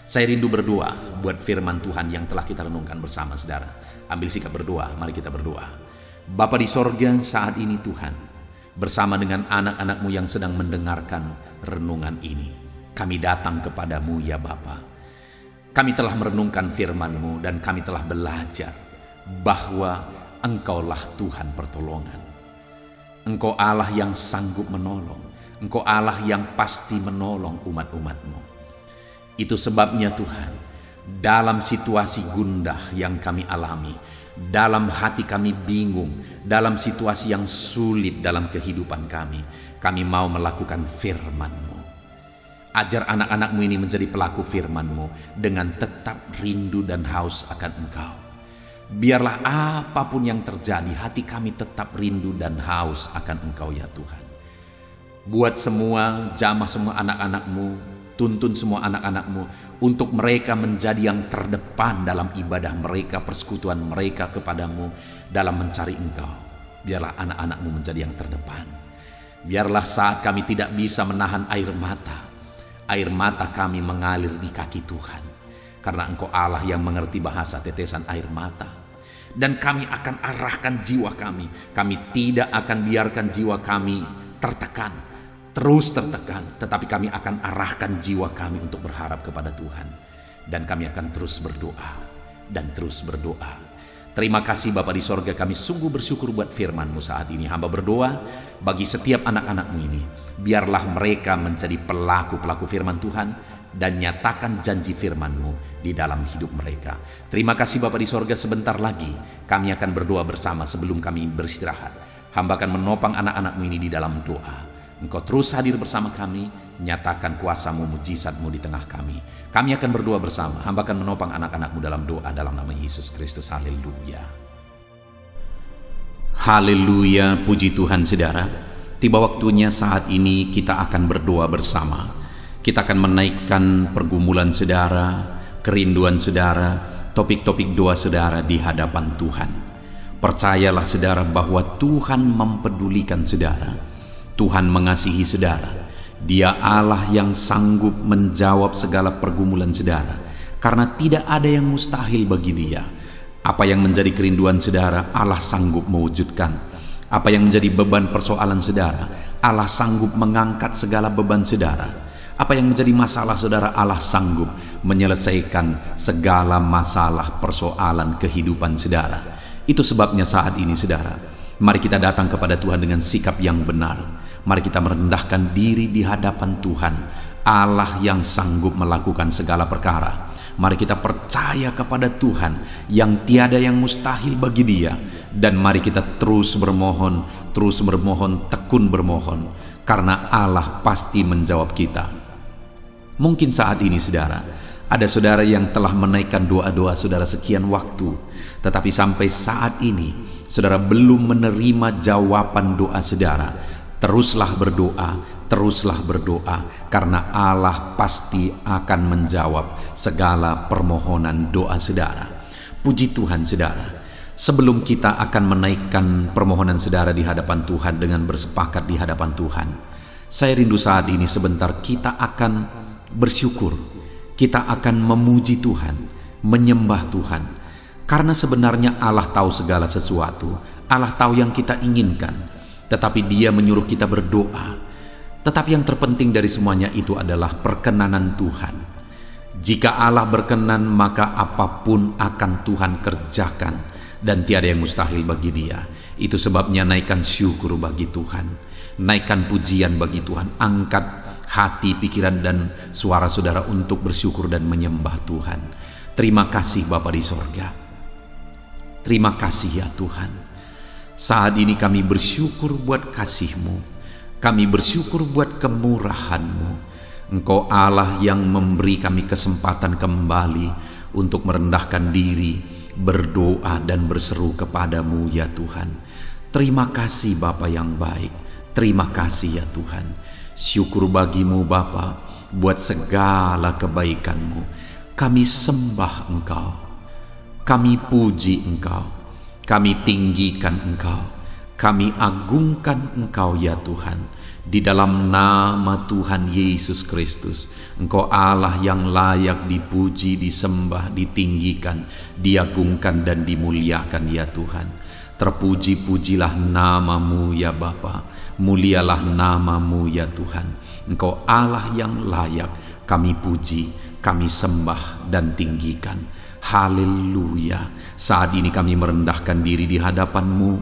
Saya rindu berdoa buat firman Tuhan yang telah kita renungkan bersama saudara. Ambil sikap berdoa, mari kita berdoa. Bapa di sorga, saat ini Tuhan, bersama dengan anak-anak-Mu yang sedang mendengarkan renungan ini, kami datang kepadamu ya Bapa. Kami telah merenungkan firman-Mu dan kami telah belajar bahwa Engkaulah Tuhan pertolongan. Engkau Allah yang sanggup menolong. Engkau Allah yang pasti menolong umat-umat-Mu. Itu sebabnya Tuhan, dalam situasi gundah yang kami alami, dalam hati kami bingung, dalam situasi yang sulit dalam kehidupan kami mau melakukan firman-Mu. Ajar anak-anak-Mu ini menjadi pelaku firman-Mu dengan tetap rindu dan haus akan Engkau. Biarlah apapun yang terjadi, hati kami tetap rindu dan haus akan Engkau ya Tuhan. Buat semua, jamah semua anak-anak-Mu, tuntun semua anak-anak-Mu untuk mereka menjadi yang terdepan dalam ibadah mereka, persekutuan mereka kepadamu dalam mencari Engkau. Biarlah anak-anak-Mu menjadi yang terdepan. Biarlah saat kami tidak bisa menahan air mata kami mengalir di kaki Tuhan. Karena Engkau Allah yang mengerti bahasa tetesan air mata. Dan kami akan arahkan jiwa kami. Kami tidak akan biarkan jiwa kami tertekan, terus tertekan. Tetapi kami akan arahkan jiwa kami untuk berharap kepada Tuhan. Dan kami akan terus berdoa dan terus berdoa. Terima kasih Bapa di sorga, kami sungguh bersyukur buat firman-Mu saat ini. Hamba berdoa bagi setiap anak-anak-Mu ini. Biarlah mereka menjadi pelaku-pelaku firman Tuhan dan nyatakan janji firman-Mu di dalam hidup mereka. Terima kasih Bapa di sorga, sebentar lagi kami akan berdoa bersama sebelum kami beristirahat. Hamba akan menopang anak-anak-Mu ini di dalam doa. Engkau terus hadir bersama kami, nyatakan kuasa-Mu, mujizat-Mu di tengah kami. Kami akan berdoa bersama. Hamba akan menopang anak-anak-Mu dalam doa dalam nama Yesus Kristus. Haleluya. Haleluya, puji Tuhan saudara. Tiba waktunya saat ini kita akan berdoa bersama. Kita akan menaikkan pergumulan saudara, kerinduan saudara, topik-topik doa saudara di hadapan Tuhan. Percayalah saudara bahwa Tuhan mempedulikan saudara. Tuhan mengasihi saudara. Dia Allah yang sanggup menjawab segala pergumulan saudara. Karena tidak ada yang mustahil bagi Dia. Apa yang menjadi kerinduan saudara, Allah sanggup mewujudkan. Apa yang menjadi beban persoalan saudara, Allah sanggup mengangkat segala beban saudara. Apa yang menjadi masalah saudara, Allah sanggup menyelesaikan segala masalah persoalan kehidupan saudara. Itu sebabnya saat ini saudara, mari kita datang kepada Tuhan dengan sikap yang benar. Mari kita merendahkan diri di hadapan Tuhan, Allah yang sanggup melakukan segala perkara. Mari kita percaya kepada Tuhan yang tiada yang mustahil bagi Dia. Dan mari kita terus bermohon, tekun bermohon. Karena Allah pasti menjawab kita. Mungkin saat ini saudara, ada saudara yang telah menaikkan doa-doa saudara sekian waktu, tetapi sampai saat ini saudara belum menerima jawaban doa saudara. Teruslah berdoa, karena Allah pasti akan menjawab segala permohonan doa saudara. Puji Tuhan saudara. Sebelum kita akan menaikkan permohonan saudara di hadapan Tuhan dengan bersepakat di hadapan Tuhan, saya rindu saat ini sebentar kita akan bersyukur, kita akan memuji Tuhan, menyembah Tuhan. Karena sebenarnya Allah tahu segala sesuatu, Allah tahu yang kita inginkan, tetapi Dia menyuruh kita berdoa. Tetapi yang terpenting dari semuanya itu adalah perkenanan Tuhan. Jika Allah berkenan, maka apapun akan Tuhan kerjakan, dan tiada yang mustahil bagi Dia. Itu sebabnya naikkan syukur bagi Tuhan, naikkan pujian bagi Tuhan, angkat hati, pikiran, dan suara saudara untuk bersyukur dan menyembah Tuhan. Terima kasih Bapa di sorga. Terima kasih ya Tuhan. Saat ini kami bersyukur buat kasih-Mu. Kami bersyukur buat kemurahan-Mu. Engkau Allah yang memberi kami kesempatan kembali untuk merendahkan diri, berdoa dan berseru kepadamu ya Tuhan. Terima kasih Bapa yang baik. Terima kasih ya Tuhan. Syukur bagimu Bapa buat segala kebaikan-Mu. Kami sembah Engkau, kami puji Engkau, kami tinggikan Engkau, kami agungkan Engkau ya Tuhan. Di dalam nama Tuhan Yesus Kristus, Engkau Allah yang layak dipuji, disembah, ditinggikan, diagungkan dan dimuliakan ya Tuhan. Terpuji-pujilah nama-Mu ya Bapa, mulialah nama-Mu ya Tuhan. Engkau Allah yang layak kami puji, kami sembah dan tinggikan. Haleluya. Saat ini kami merendahkan diri di hadapan-Mu,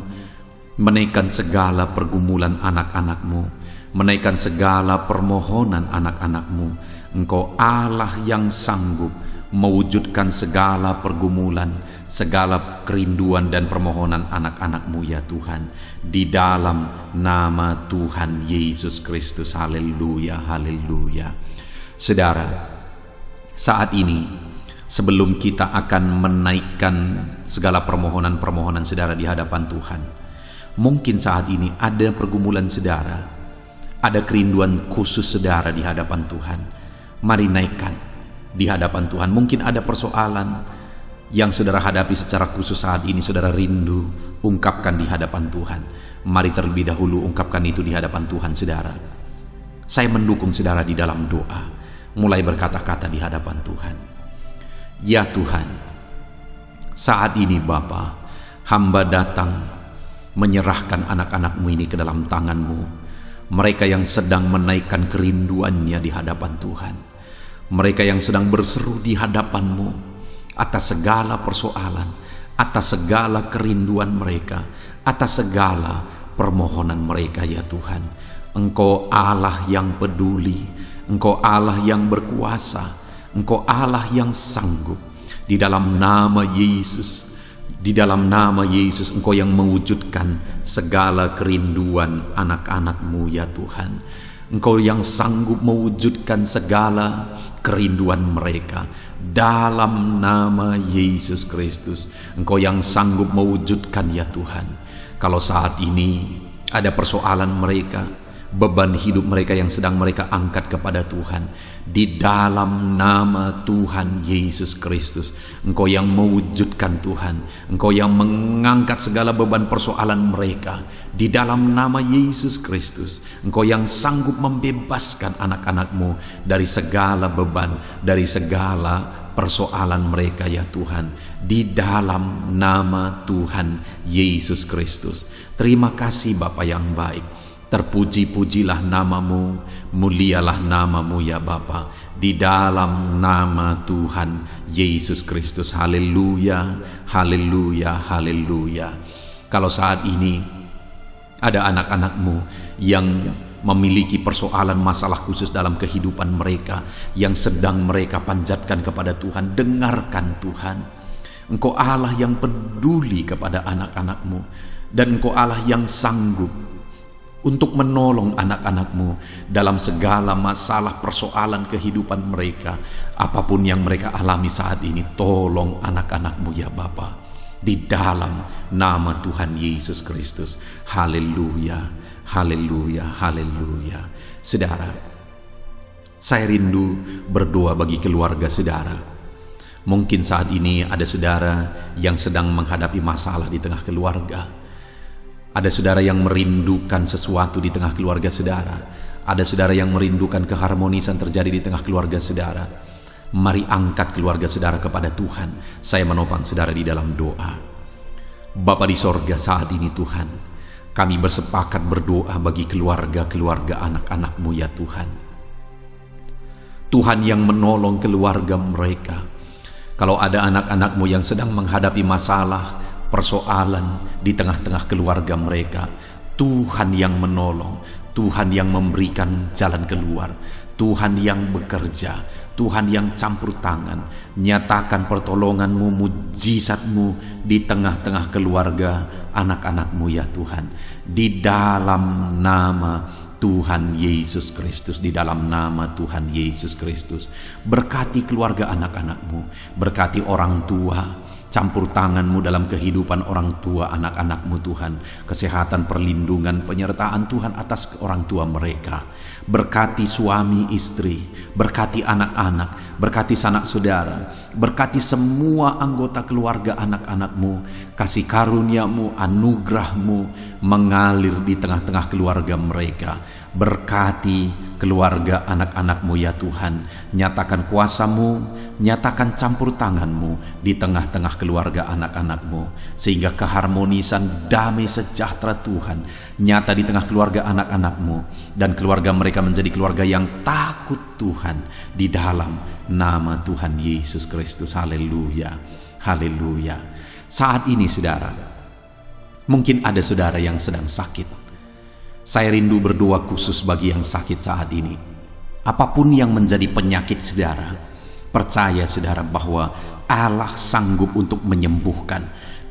menaikkan segala pergumulan anak-anak-Mu, menaikkan segala permohonan anak-anak-Mu. Engkau Allah yang sanggup mewujudkan segala pergumulan, segala kerinduan dan permohonan anak-anak-Mu ya Tuhan. Di dalam nama Tuhan Yesus Kristus. Haleluya, haleluya. Saudara, saat ini sebelum kita akan menaikkan segala permohonan-permohonan saudara di hadapan Tuhan, mungkin saat ini ada pergumulan saudara, ada kerinduan khusus saudara di hadapan Tuhan. Mari naikkan di hadapan Tuhan. Mungkin ada persoalan yang saudara hadapi secara khusus saat ini, saudara rindu, ungkapkan di hadapan Tuhan. Mari terlebih dahulu ungkapkan itu di hadapan Tuhan saudara. Saya mendukung saudara di dalam doa, mulai berkata-kata di hadapan Tuhan. Ya Tuhan, saat ini Bapa, hamba datang menyerahkan anak-anak-Mu ini ke dalam tangan-Mu. Mereka yang sedang menaikkan kerinduannya di hadapan Tuhan. Mereka yang sedang berseru di hadapan-Mu atas segala persoalan, atas segala kerinduan mereka, atas segala permohonan mereka ya Tuhan. Engkau Allah yang peduli, Engkau Allah yang berkuasa, Engkau Allah yang sanggup. Di dalam nama Yesus, di dalam nama Yesus, Engkau yang mewujudkan segala kerinduan anak-anak-Mu ya Tuhan. Engkau yang sanggup mewujudkan segala kerinduan mereka dalam nama Yesus Kristus. Engkau yang sanggup mewujudkan ya Tuhan. Kalau saat ini ada persoalan mereka, beban hidup mereka yang sedang mereka angkat kepada Tuhan, di dalam nama Tuhan Yesus Kristus, Engkau yang mewujudkan Tuhan, Engkau yang mengangkat segala beban persoalan mereka di dalam nama Yesus Kristus. Engkau yang sanggup membebaskan anak-anak-Mu dari segala beban, dari segala persoalan mereka ya Tuhan, di dalam nama Tuhan Yesus Kristus. Terima kasih Bapa yang baik. Terpuji-pujilah nama-Mu, mulialah nama-Mu ya Bapa, di dalam nama Tuhan Yesus Kristus. Haleluya, haleluya, haleluya. Kalau saat ini ada anak-anak-Mu yang memiliki persoalan masalah khusus dalam kehidupan mereka, yang sedang mereka panjatkan kepada Tuhan, dengarkan Tuhan. Engkau Allah yang peduli kepada anak-anak-Mu, dan Engkau Allah yang sanggup untuk menolong anak-anak-Mu dalam segala masalah persoalan kehidupan mereka. Apapun yang mereka alami saat ini, tolong anak-anak-Mu ya Bapa, di dalam nama Tuhan Yesus Kristus. Haleluya, haleluya, haleluya. Saudara, saya rindu berdoa bagi keluarga saudara. Mungkin saat ini ada saudara yang sedang menghadapi masalah di tengah keluarga. Ada saudara yang merindukan sesuatu di tengah keluarga saudara. Ada saudara yang merindukan keharmonisan terjadi di tengah keluarga saudara. Mari angkat keluarga saudara kepada Tuhan. Saya menopang saudara di dalam doa. Bapa di sorga, saat ini Tuhan, kami bersepakat berdoa bagi keluarga-keluarga anak-anak-Mu ya Tuhan. Tuhan yang menolong keluarga mereka. Kalau ada anak-anak-Mu yang sedang menghadapi masalah, persoalan di tengah-tengah keluarga mereka, Tuhan yang menolong, Tuhan yang memberikan jalan keluar, Tuhan yang bekerja, Tuhan yang campur tangan. Nyatakan pertolongan-Mu, mujizat-Mu di tengah-tengah keluarga anak-anak-Mu ya Tuhan, di dalam nama Tuhan Yesus Kristus, di dalam nama Tuhan Yesus Kristus. Berkati keluarga anak-anak-Mu, berkati orang tua, campur tangan-Mu dalam kehidupan orang tua anak-anak-Mu Tuhan. Kesehatan, perlindungan, penyertaan Tuhan atas orang tua mereka. Berkati suami istri, berkati anak-anak, berkati sanak saudara, berkati semua anggota keluarga anak-anak-Mu. Kasih karunia-Mu, anugerah-Mu mengalir di tengah-tengah keluarga mereka. Berkati keluarga anak-anak-Mu ya Tuhan. Nyatakan kuasa-Mu, nyatakan campur tangan-Mu di tengah-tengah keluarga anak-anak-Mu, sehingga keharmonisan, damai sejahtera Tuhan nyata di tengah keluarga anak-anak-Mu, dan keluarga mereka menjadi keluarga yang takut Tuhan, di dalam nama Tuhan Yesus Kristus. Haleluya, haleluya. Saat ini saudara, mungkin ada saudara yang sedang sakit. Saya rindu berdoa khusus bagi yang sakit saat ini. Apapun yang menjadi penyakit saudara, percaya saudara bahwa Allah sanggup untuk menyembuhkan.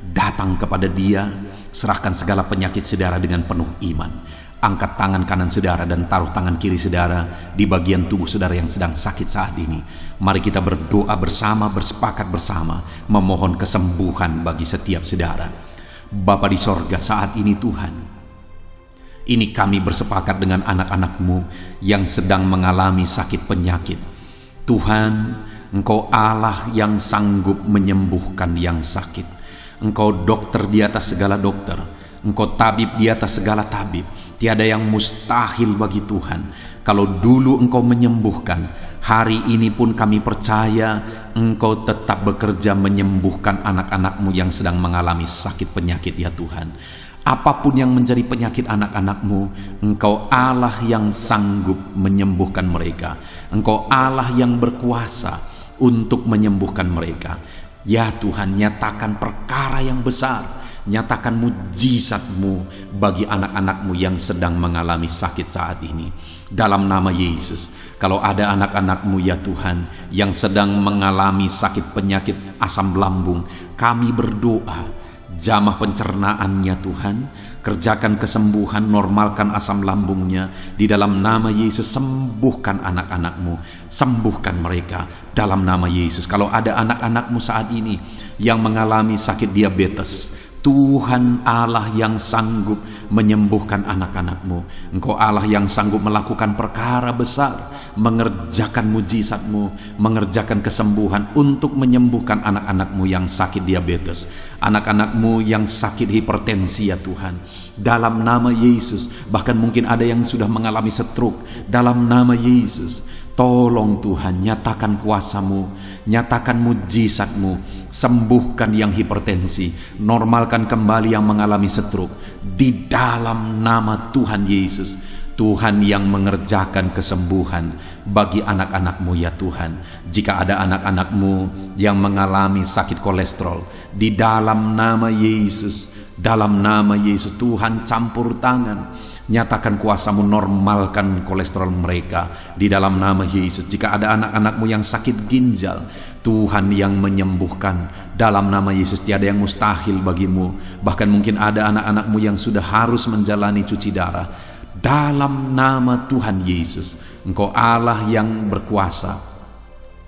Datang kepada Dia, serahkan segala penyakit saudara dengan penuh iman. Angkat tangan kanan saudara dan taruh tangan kiri saudara di bagian tubuh saudara yang sedang sakit saat ini. Mari kita berdoa bersama, bersepakat bersama, memohon kesembuhan bagi setiap saudara. Bapa di sorga, saat ini Tuhan, ini kami bersepakat dengan anak-anak-Mu yang sedang mengalami sakit penyakit. Tuhan, Engkau Allah yang sanggup menyembuhkan yang sakit. Engkau dokter di atas segala dokter. Engkau tabib di atas segala tabib. Tiada yang mustahil bagi Tuhan. Kalau dulu Engkau menyembuhkan, hari ini pun kami percaya Engkau tetap bekerja menyembuhkan anak-anak-Mu yang sedang mengalami sakit penyakit ya Tuhan. Apapun yang menjadi penyakit anak-anak-Mu, Engkau Allah yang sanggup menyembuhkan mereka. Engkau Allah yang berkuasa untuk menyembuhkan mereka. Ya Tuhan, nyatakan perkara yang besar, nyatakan mujizat-Mu bagi anak-anak-Mu yang sedang mengalami sakit saat ini. Dalam nama Yesus, kalau ada anak-anak-Mu ya Tuhan yang sedang mengalami sakit penyakit asam lambung, kami berdoa, jamah pencernaannya Tuhan, kerjakan kesembuhan, normalkan asam lambungnya. Di dalam nama Yesus, sembuhkan anak-anak-Mu, sembuhkan mereka dalam nama Yesus. Kalau ada anak-anak-Mu saat ini yang mengalami sakit diabetes, Tuhan Allah yang sanggup menyembuhkan anak-anak-Mu. Engkau Allah yang sanggup melakukan perkara besar, mengerjakan mujizat-Mu, mengerjakan kesembuhan untuk menyembuhkan anak-anak-Mu yang sakit diabetes, anak-anak-Mu yang sakit hipertensi ya Tuhan. Dalam nama Yesus, bahkan mungkin ada yang sudah mengalami stroke. Dalam nama Yesus, tolong Tuhan, nyatakan kuasa-Mu, nyatakan mujizat-Mu, sembuhkan yang hipertensi, normalkan kembali yang mengalami stroke. Di dalam nama Tuhan Yesus, Tuhan yang mengerjakan kesembuhan bagi anak-anak-Mu ya Tuhan. Jika ada anak-anak-Mu yang mengalami sakit kolesterol, di dalam nama Yesus, dalam nama Yesus, Tuhan campur tangan, nyatakan kuasa-Mu, normalkan kolesterol mereka di dalam nama Yesus. Jika ada anak-anak-Mu yang sakit ginjal, Tuhan yang menyembuhkan dalam nama Yesus. Tiada yang mustahil bagi-Mu. Bahkan mungkin ada anak-anak-Mu yang sudah harus menjalani cuci darah. Dalam nama Tuhan Yesus, Engkau Allah yang berkuasa,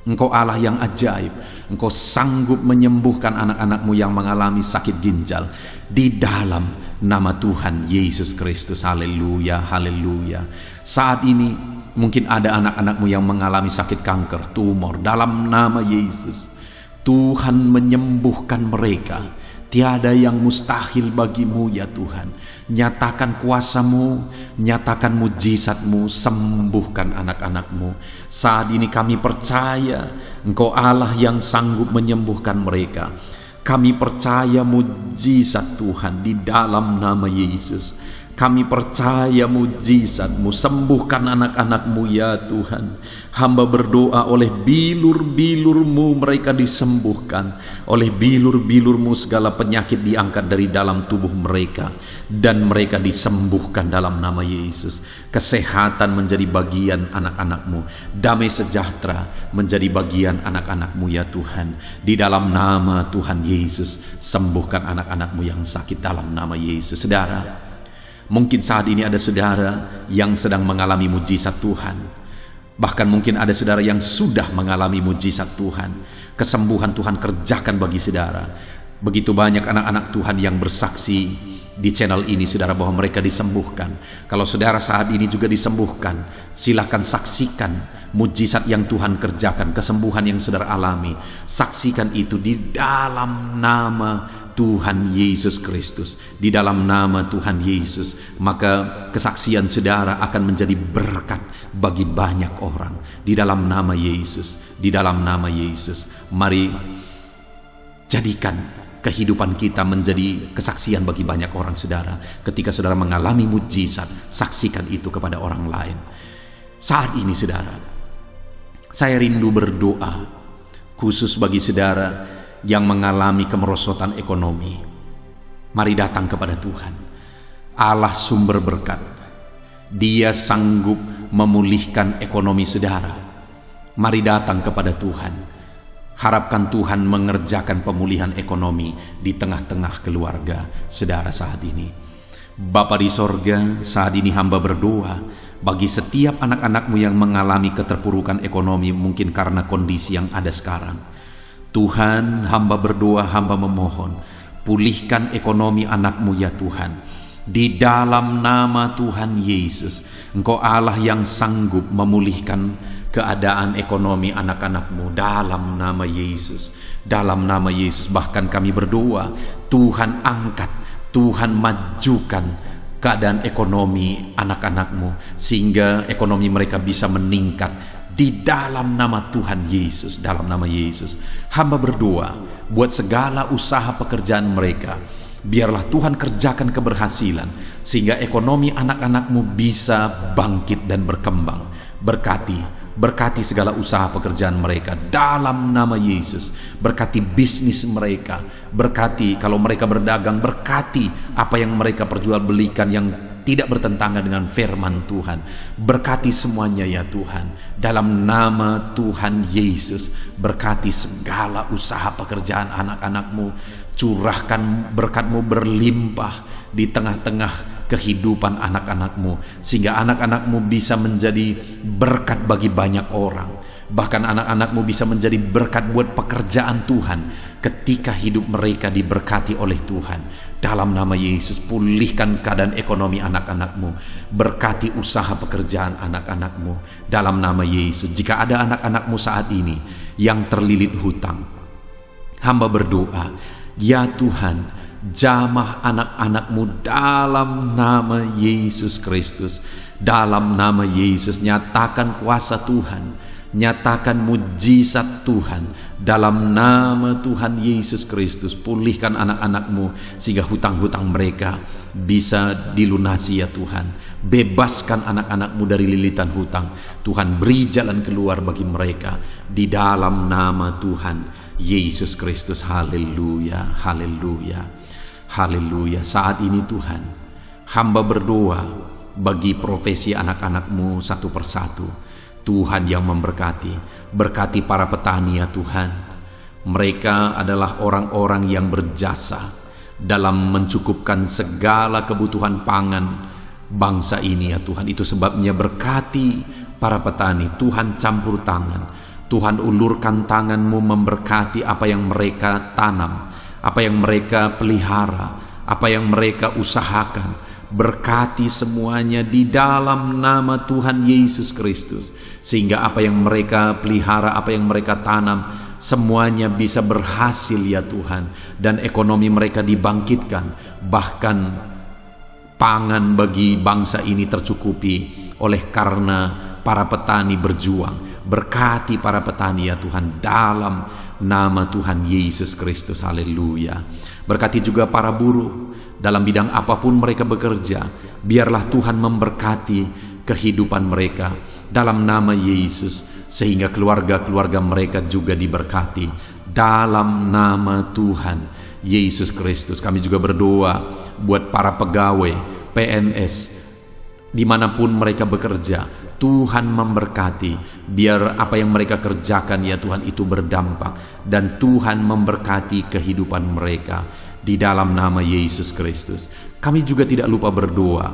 Engkau Allah yang ajaib. Engkau sanggup menyembuhkan anak-anak-Mu yang mengalami sakit ginjal di dalam nama Tuhan Yesus Kristus. Haleluya, haleluya. Saat ini mungkin ada anak-anak-Mu yang mengalami sakit kanker, tumor. Dalam nama Yesus, Tuhan menyembuhkan mereka. Tiada yang mustahil bagi-Mu ya Tuhan. Nyatakan kuasa-Mu, nyatakan mujizat-Mu, sembuhkan anak-anak-Mu. Saat ini kami percaya Engkau Allah yang sanggup menyembuhkan mereka. Kami percaya mujizat Tuhan di dalam nama Yesus. Kami percaya mujizat-Mu, sembuhkan anak-anak-Mu ya Tuhan. Hamba berdoa oleh bilur-bilur-Mu mereka disembuhkan. Oleh bilur-bilur-Mu segala penyakit diangkat dari dalam tubuh mereka, dan mereka disembuhkan dalam nama Yesus. Kesehatan menjadi bagian anak-anak-Mu, damai sejahtera menjadi bagian anak-anak-Mu ya Tuhan. Di dalam nama Tuhan Yesus, sembuhkan anak-anak-Mu yang sakit dalam nama Yesus. Saudara, mungkin saat ini ada saudara yang sedang mengalami mujizat Tuhan. Bahkan mungkin ada saudara yang sudah mengalami mujizat Tuhan. Kesembuhan Tuhan kerjakan bagi saudara. Begitu banyak anak-anak Tuhan yang bersaksi di channel ini saudara bahwa mereka disembuhkan. Kalau saudara saat ini juga disembuhkan, silakan saksikan mujizat yang Tuhan kerjakan, kesembuhan yang saudara alami. Saksikan itu di dalam nama Tuhan Yesus Kristus. Di dalam nama Tuhan Yesus, maka kesaksian saudara akan menjadi berkat bagi banyak orang. Di dalam nama Yesus, di dalam nama Yesus. Mari jadikan kehidupan kita menjadi kesaksian bagi banyak orang saudara. Ketika saudara mengalami mujizat, saksikan itu kepada orang lain. Saat ini saudara, saya rindu berdoa khusus bagi saudara yang mengalami kemerosotan ekonomi. Mari datang kepada Tuhan, Allah sumber berkat. Dia sanggup memulihkan ekonomi saudara. Mari datang kepada Tuhan. Harapkan Tuhan mengerjakan pemulihan ekonomi di tengah-tengah keluarga saudara saat ini. Bapa di sorga, saat ini hamba berdoa bagi setiap anak-anak-Mu yang mengalami keterpurukan ekonomi mungkin karena kondisi yang ada sekarang. Tuhan, hamba berdoa, hamba memohon, pulihkan ekonomi anak-Mu ya Tuhan. Di dalam nama Tuhan Yesus, Engkau Allah yang sanggup memulihkan keadaan ekonomi anak-anak-Mu dalam nama Yesus. Dalam nama Yesus, bahkan kami berdoa, Tuhan angkat, Tuhan majukan keadaan ekonomi anak-anak-Mu sehingga ekonomi mereka bisa meningkat di dalam nama Tuhan Yesus. Dalam nama Yesus, hamba berdoa buat segala usaha pekerjaan mereka. Biarlah Tuhan kerjakan keberhasilan sehingga ekonomi anak-anak-Mu bisa bangkit dan berkembang. Berkati segala usaha pekerjaan mereka dalam nama Yesus. Berkati bisnis mereka, berkati kalau mereka berdagang, berkati apa yang mereka perjualbelikan yang tidak bertentangan dengan firman Tuhan. Berkati semuanya ya Tuhan. Dalam nama Tuhan Yesus, berkati segala usaha pekerjaan anak-anak-Mu. Curahkan berkat-Mu berlimpah di tengah-tengah kehidupan anak-anak-Mu, sehingga anak-anak-Mu bisa menjadi berkat bagi banyak orang. Bahkan anak-anak-Mu bisa menjadi berkat buat pekerjaan Tuhan ketika hidup mereka diberkati oleh Tuhan. Dalam nama Yesus, pulihkan keadaan ekonomi anak-anak-Mu. Berkati usaha pekerjaan anak-anak-Mu. Dalam nama Yesus, jika ada anak-anak-Mu saat ini yang terlilit hutang, hamba berdoa, ya Tuhan, jamah anak-anak-Mu dalam nama Yesus Kristus. Dalam nama Yesus, nyatakan kuasa Tuhan, nyatakan mujizat Tuhan. Dalam nama Tuhan Yesus Kristus, pulihkan anak-anak-Mu sehingga hutang-hutang mereka bisa dilunasi ya Tuhan. Bebaskan anak-anak-Mu dari lilitan hutang. Tuhan, beri jalan keluar bagi mereka di dalam nama Tuhan Yesus Kristus. Haleluya, haleluya, haleluya. Saat ini Tuhan, hamba berdoa bagi profesi anak-anak-Mu satu persatu. Tuhan yang memberkati, berkati para petani ya Tuhan. Mereka adalah orang-orang yang berjasa dalam mencukupkan segala kebutuhan pangan bangsa ini ya Tuhan. Itu sebabnya berkati para petani. Tuhan campur tangan, Tuhan ulurkan tangan-Mu memberkati apa yang mereka tanam, apa yang mereka pelihara, apa yang mereka usahakan. Berkati semuanya di dalam nama Tuhan Yesus Kristus, sehingga apa yang mereka pelihara, apa yang mereka tanam, semuanya bisa berhasil ya Tuhan, dan ekonomi mereka dibangkitkan. Bahkan pangan bagi bangsa ini tercukupi oleh karena para petani berjuang. Berkati para petani ya Tuhan dalam nama Tuhan Yesus Kristus. Haleluya. Berkati juga para buruh dalam bidang apapun mereka bekerja. Biarlah Tuhan memberkati kehidupan mereka dalam nama Yesus, sehingga keluarga-keluarga mereka juga diberkati dalam nama Tuhan Yesus Kristus. Kami juga berdoa buat para pegawai PNS dimanapun mereka bekerja. Tuhan memberkati, biar apa yang mereka kerjakan ya Tuhan itu berdampak, dan Tuhan memberkati kehidupan mereka di dalam nama Yesus Kristus. Kami juga tidak lupa berdoa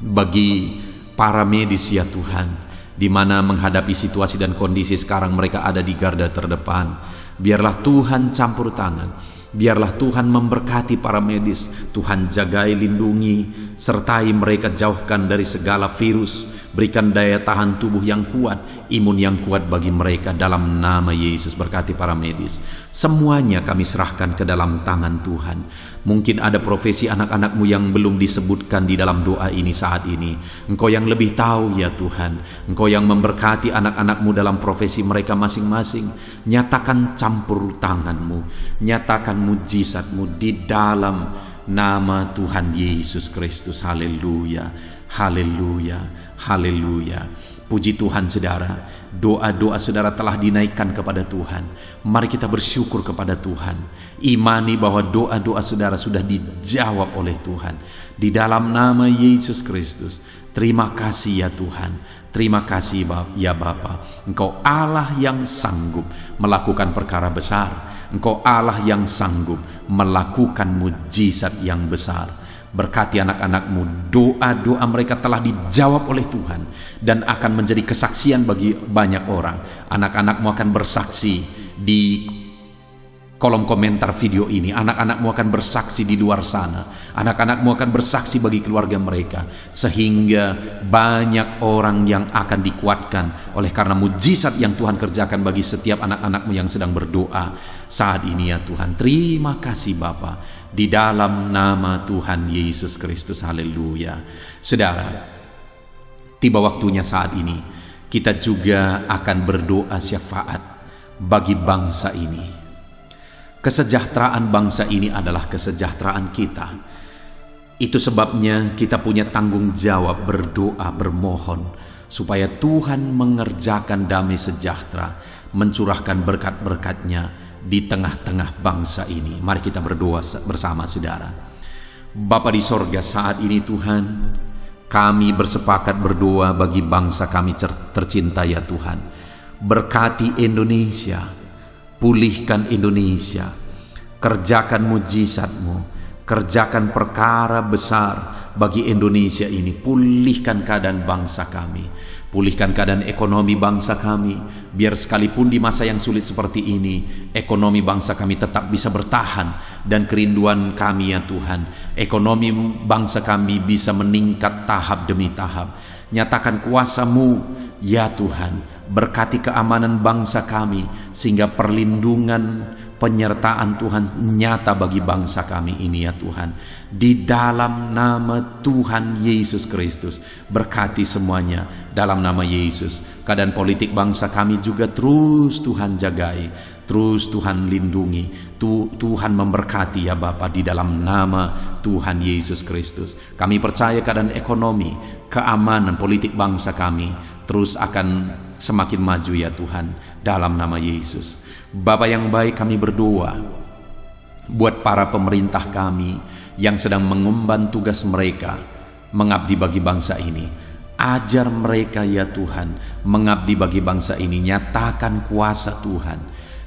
bagi para medis ya Tuhan, di mana menghadapi situasi dan kondisi sekarang mereka ada di garda terdepan. Biarlah Tuhan campur tangan, biarlah Tuhan memberkati para medis. Tuhan jagai, lindungi, sertai mereka, jauhkan dari segala virus. Berikan daya tahan tubuh yang kuat, imun yang kuat bagi mereka dalam nama Yesus. Berkati para medis. Semuanya kami serahkan ke dalam tangan Tuhan. Mungkin ada profesi anak-anak-Mu yang belum disebutkan di dalam doa ini saat ini. Engkau yang lebih tahu ya Tuhan. Engkau yang memberkati anak-anak-Mu dalam profesi mereka masing-masing. Nyatakan campur tangan-Mu, nyatakan mujizat-Mu di dalam nama Tuhan Yesus Kristus. Haleluya, haleluya, haleluya. Puji Tuhan saudara, doa-doa saudara telah dinaikkan kepada Tuhan. Mari kita bersyukur kepada Tuhan. Imani bahwa doa-doa saudara sudah dijawab oleh Tuhan. Di dalam nama Yesus Kristus. Terima kasih ya Tuhan. Terima kasih ya Bapa. Engkau Allah yang sanggup melakukan perkara besar. Engkau Allah yang sanggup melakukan mujizat yang besar. Berkati anak-anak-Mu, doa-doa mereka telah dijawab oleh Tuhan dan akan menjadi kesaksian bagi banyak orang. Anak-anak-Mu akan bersaksi di kolom komentar video ini. Anak-anak-Mu akan bersaksi di luar sana. Anak-anak-Mu akan bersaksi bagi keluarga mereka, sehingga banyak orang yang akan dikuatkan oleh karena mujizat yang Tuhan kerjakan bagi setiap anak-anak-Mu yang sedang berdoa saat ini ya Tuhan. Terima kasih Bapa, di dalam nama Tuhan Yesus Kristus. Haleluya. Saudara, tiba waktunya saat ini kita juga akan berdoa syafaat bagi bangsa ini. Kesejahteraan bangsa ini adalah kesejahteraan kita. Itu sebabnya kita punya tanggung jawab berdoa, bermohon supaya Tuhan mengerjakan damai sejahtera, mencurahkan berkat-berkat-Nya di tengah-tengah bangsa ini. Mari kita berdoa bersama saudara. Bapa di sorga, saat ini Tuhan, kami bersepakat berdoa bagi bangsa kami tercinta ya Tuhan. Berkati Indonesia, pulihkan Indonesia, kerjakan mujizat-Mu, kerjakan perkara besar bagi Indonesia ini. Pulihkan keadaan bangsa kami, pulihkan keadaan ekonomi bangsa kami, biar sekalipun di masa yang sulit seperti ini, ekonomi bangsa kami tetap bisa bertahan. Dan kerinduan kami ya Tuhan, ekonomi bangsa kami bisa meningkat tahap demi tahap. Nyatakan kuasa-Mu ya Tuhan, berkati keamanan bangsa kami, sehingga perlindungan, penyertaan Tuhan nyata bagi bangsa kami ini ya Tuhan. Di dalam nama Tuhan Yesus Kristus, berkati semuanya dalam nama Yesus. Keadaan politik bangsa kami juga terus Tuhan jagai, terus Tuhan lindungi, Tuhan memberkati ya Bapa, di dalam nama Tuhan Yesus Kristus. Kami percaya keadaan ekonomi, keamanan politik bangsa kami terus akan semakin maju ya Tuhan, dalam nama Yesus. Bapa yang baik, kami berdoa buat para pemerintah kami yang sedang mengemban tugas mereka mengabdi bagi bangsa ini. Ajar mereka ya Tuhan mengabdi bagi bangsa ini. Nyatakan kuasa Tuhan,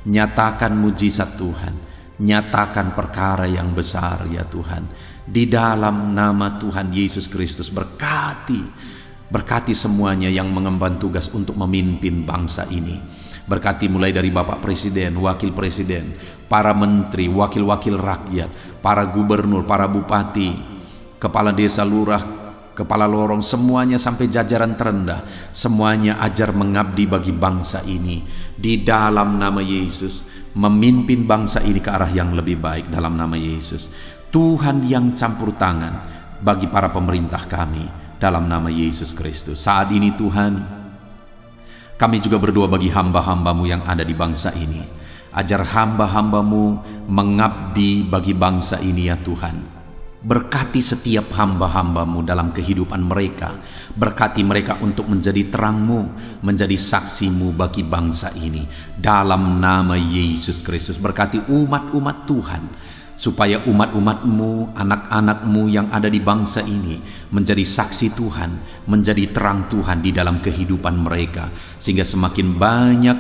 nyatakan mujizat Tuhan, nyatakan perkara yang besar ya Tuhan. Di dalam nama Tuhan Yesus Kristus, berkati semuanya yang mengemban tugas untuk memimpin bangsa ini. Berkati mulai dari Bapak Presiden, Wakil Presiden, para menteri, wakil-wakil rakyat, para gubernur, para bupati, kepala desa, lurah, kepala lorong, semuanya sampai jajaran terendah. Semuanya ajar mengabdi bagi bangsa ini. Di dalam nama Yesus, memimpin bangsa ini ke arah yang lebih baik dalam nama Yesus. Tuhan yang campur tangan bagi para pemerintah kami dalam nama Yesus Kristus. Saat ini Tuhan, kami juga berdoa bagi hamba-hamba-Mu yang ada di bangsa ini. Ajar hamba-hamba-Mu mengabdi bagi bangsa ini ya Tuhan. Berkati setiap hamba-hamba-Mu dalam kehidupan mereka. Berkati mereka untuk menjadi terang-Mu, menjadi saksi-Mu bagi bangsa ini. Dalam nama Yesus Kristus, berkati umat-umat Tuhan, supaya umat-umat-Mu, anak-anak-Mu yang ada di bangsa ini menjadi saksi Tuhan, menjadi terang Tuhan di dalam kehidupan mereka, sehingga semakin banyak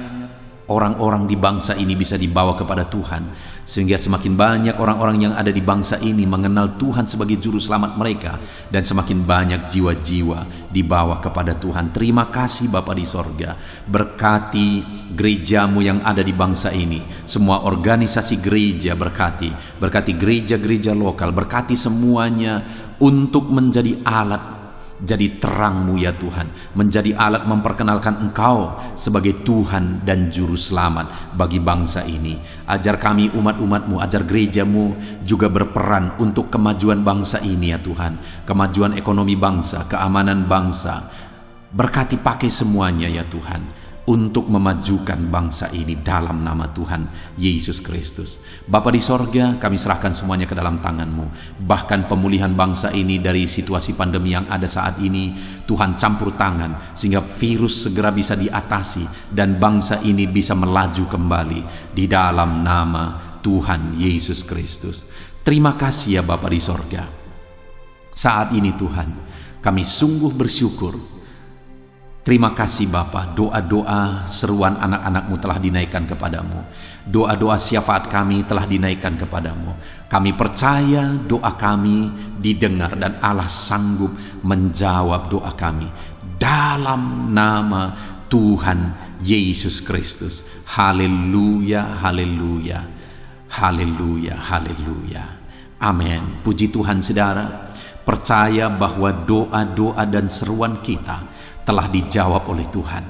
orang-orang di bangsa ini bisa dibawa kepada Tuhan, sehingga semakin banyak orang-orang yang ada di bangsa ini mengenal Tuhan sebagai juru selamat mereka, dan semakin banyak jiwa-jiwa dibawa kepada Tuhan. Terima kasih Bapa di sorga. Berkati gereja-Mu yang ada di bangsa ini, semua organisasi gereja berkati gereja-gereja lokal, berkati semuanya untuk menjadi alat, jadi terang-Mu ya Tuhan, menjadi alat memperkenalkan Engkau sebagai Tuhan dan Juru Selamat bagi bangsa ini. Ajar kami umat-umat-Mu, ajar gereja-Mu juga berperan untuk kemajuan bangsa ini ya Tuhan, kemajuan ekonomi bangsa, keamanan bangsa. Berkati pakai semuanya ya Tuhan untuk memajukan bangsa ini dalam nama Tuhan Yesus Kristus. Bapa di sorga, kami serahkan semuanya ke dalam tangan-Mu. Bahkan pemulihan bangsa ini dari situasi pandemi yang ada saat ini, Tuhan campur tangan sehingga virus segera bisa diatasi dan bangsa ini bisa melaju kembali di dalam nama Tuhan Yesus Kristus. Terima kasih ya Bapa di sorga. Saat ini Tuhan, kami sungguh bersyukur. Terima kasih Bapa, doa-doa seruan anak-anak-Mu telah dinaikkan kepadamu. Doa-doa syafaat kami telah dinaikkan kepadamu. Kami percaya doa kami didengar dan Allah sanggup menjawab doa kami. Dalam nama Tuhan Yesus Kristus. Haleluya, haleluya, haleluya, haleluya. Amin. Puji Tuhan saudara. Percaya bahwa doa-doa dan seruan kita telah dijawab oleh Tuhan.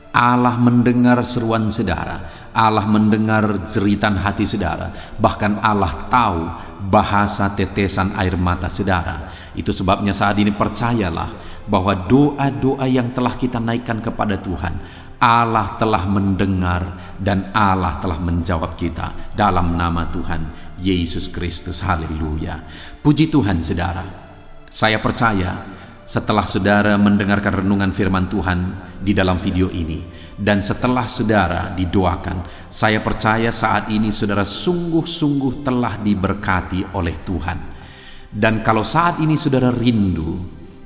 Allah mendengar seruan saudara, Allah mendengar jeritan hati saudara, bahkan Allah tahu bahasa tetesan air mata saudara. Itu sebabnya saat ini percayalah bahwa doa-doa yang telah kita naikkan kepada Tuhan, Allah telah mendengar dan Allah telah menjawab kita dalam nama Tuhan Yesus Kristus. Haleluya. Puji Tuhan saudara. Saya percaya setelah saudara mendengarkan renungan firman Tuhan di dalam video ini, dan setelah saudara didoakan, saya percaya saat ini saudara sungguh-sungguh telah diberkati oleh Tuhan. Dan kalau saat ini saudara rindu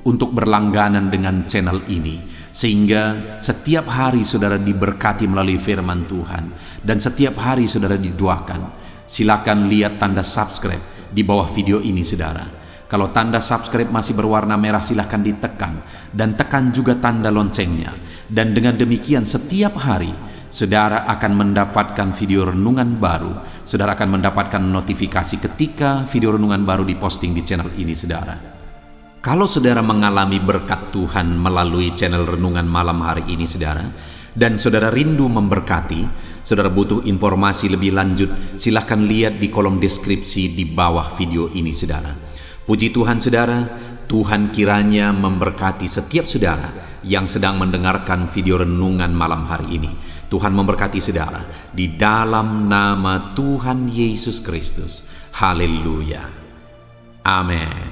untuk berlangganan dengan channel ini, sehingga setiap hari saudara diberkati melalui firman Tuhan, dan setiap hari saudara didoakan, silakan lihat tanda subscribe di bawah video ini saudara. Kalau tanda subscribe masih berwarna merah, silahkan ditekan dan tekan juga tanda loncengnya. Dan dengan demikian setiap hari saudara akan mendapatkan video renungan baru. Saudara akan mendapatkan notifikasi ketika video renungan baru diposting di channel ini saudara. Kalau saudara mengalami berkat Tuhan melalui channel renungan malam hari ini saudara, dan saudara rindu memberkati, saudara butuh informasi lebih lanjut, silahkan lihat di kolom deskripsi di bawah video ini saudara. Puji Tuhan saudara, Tuhan kiranya memberkati setiap saudara yang sedang mendengarkan video renungan malam hari ini. Tuhan memberkati saudara di dalam nama Tuhan Yesus Kristus. Haleluya. Amin.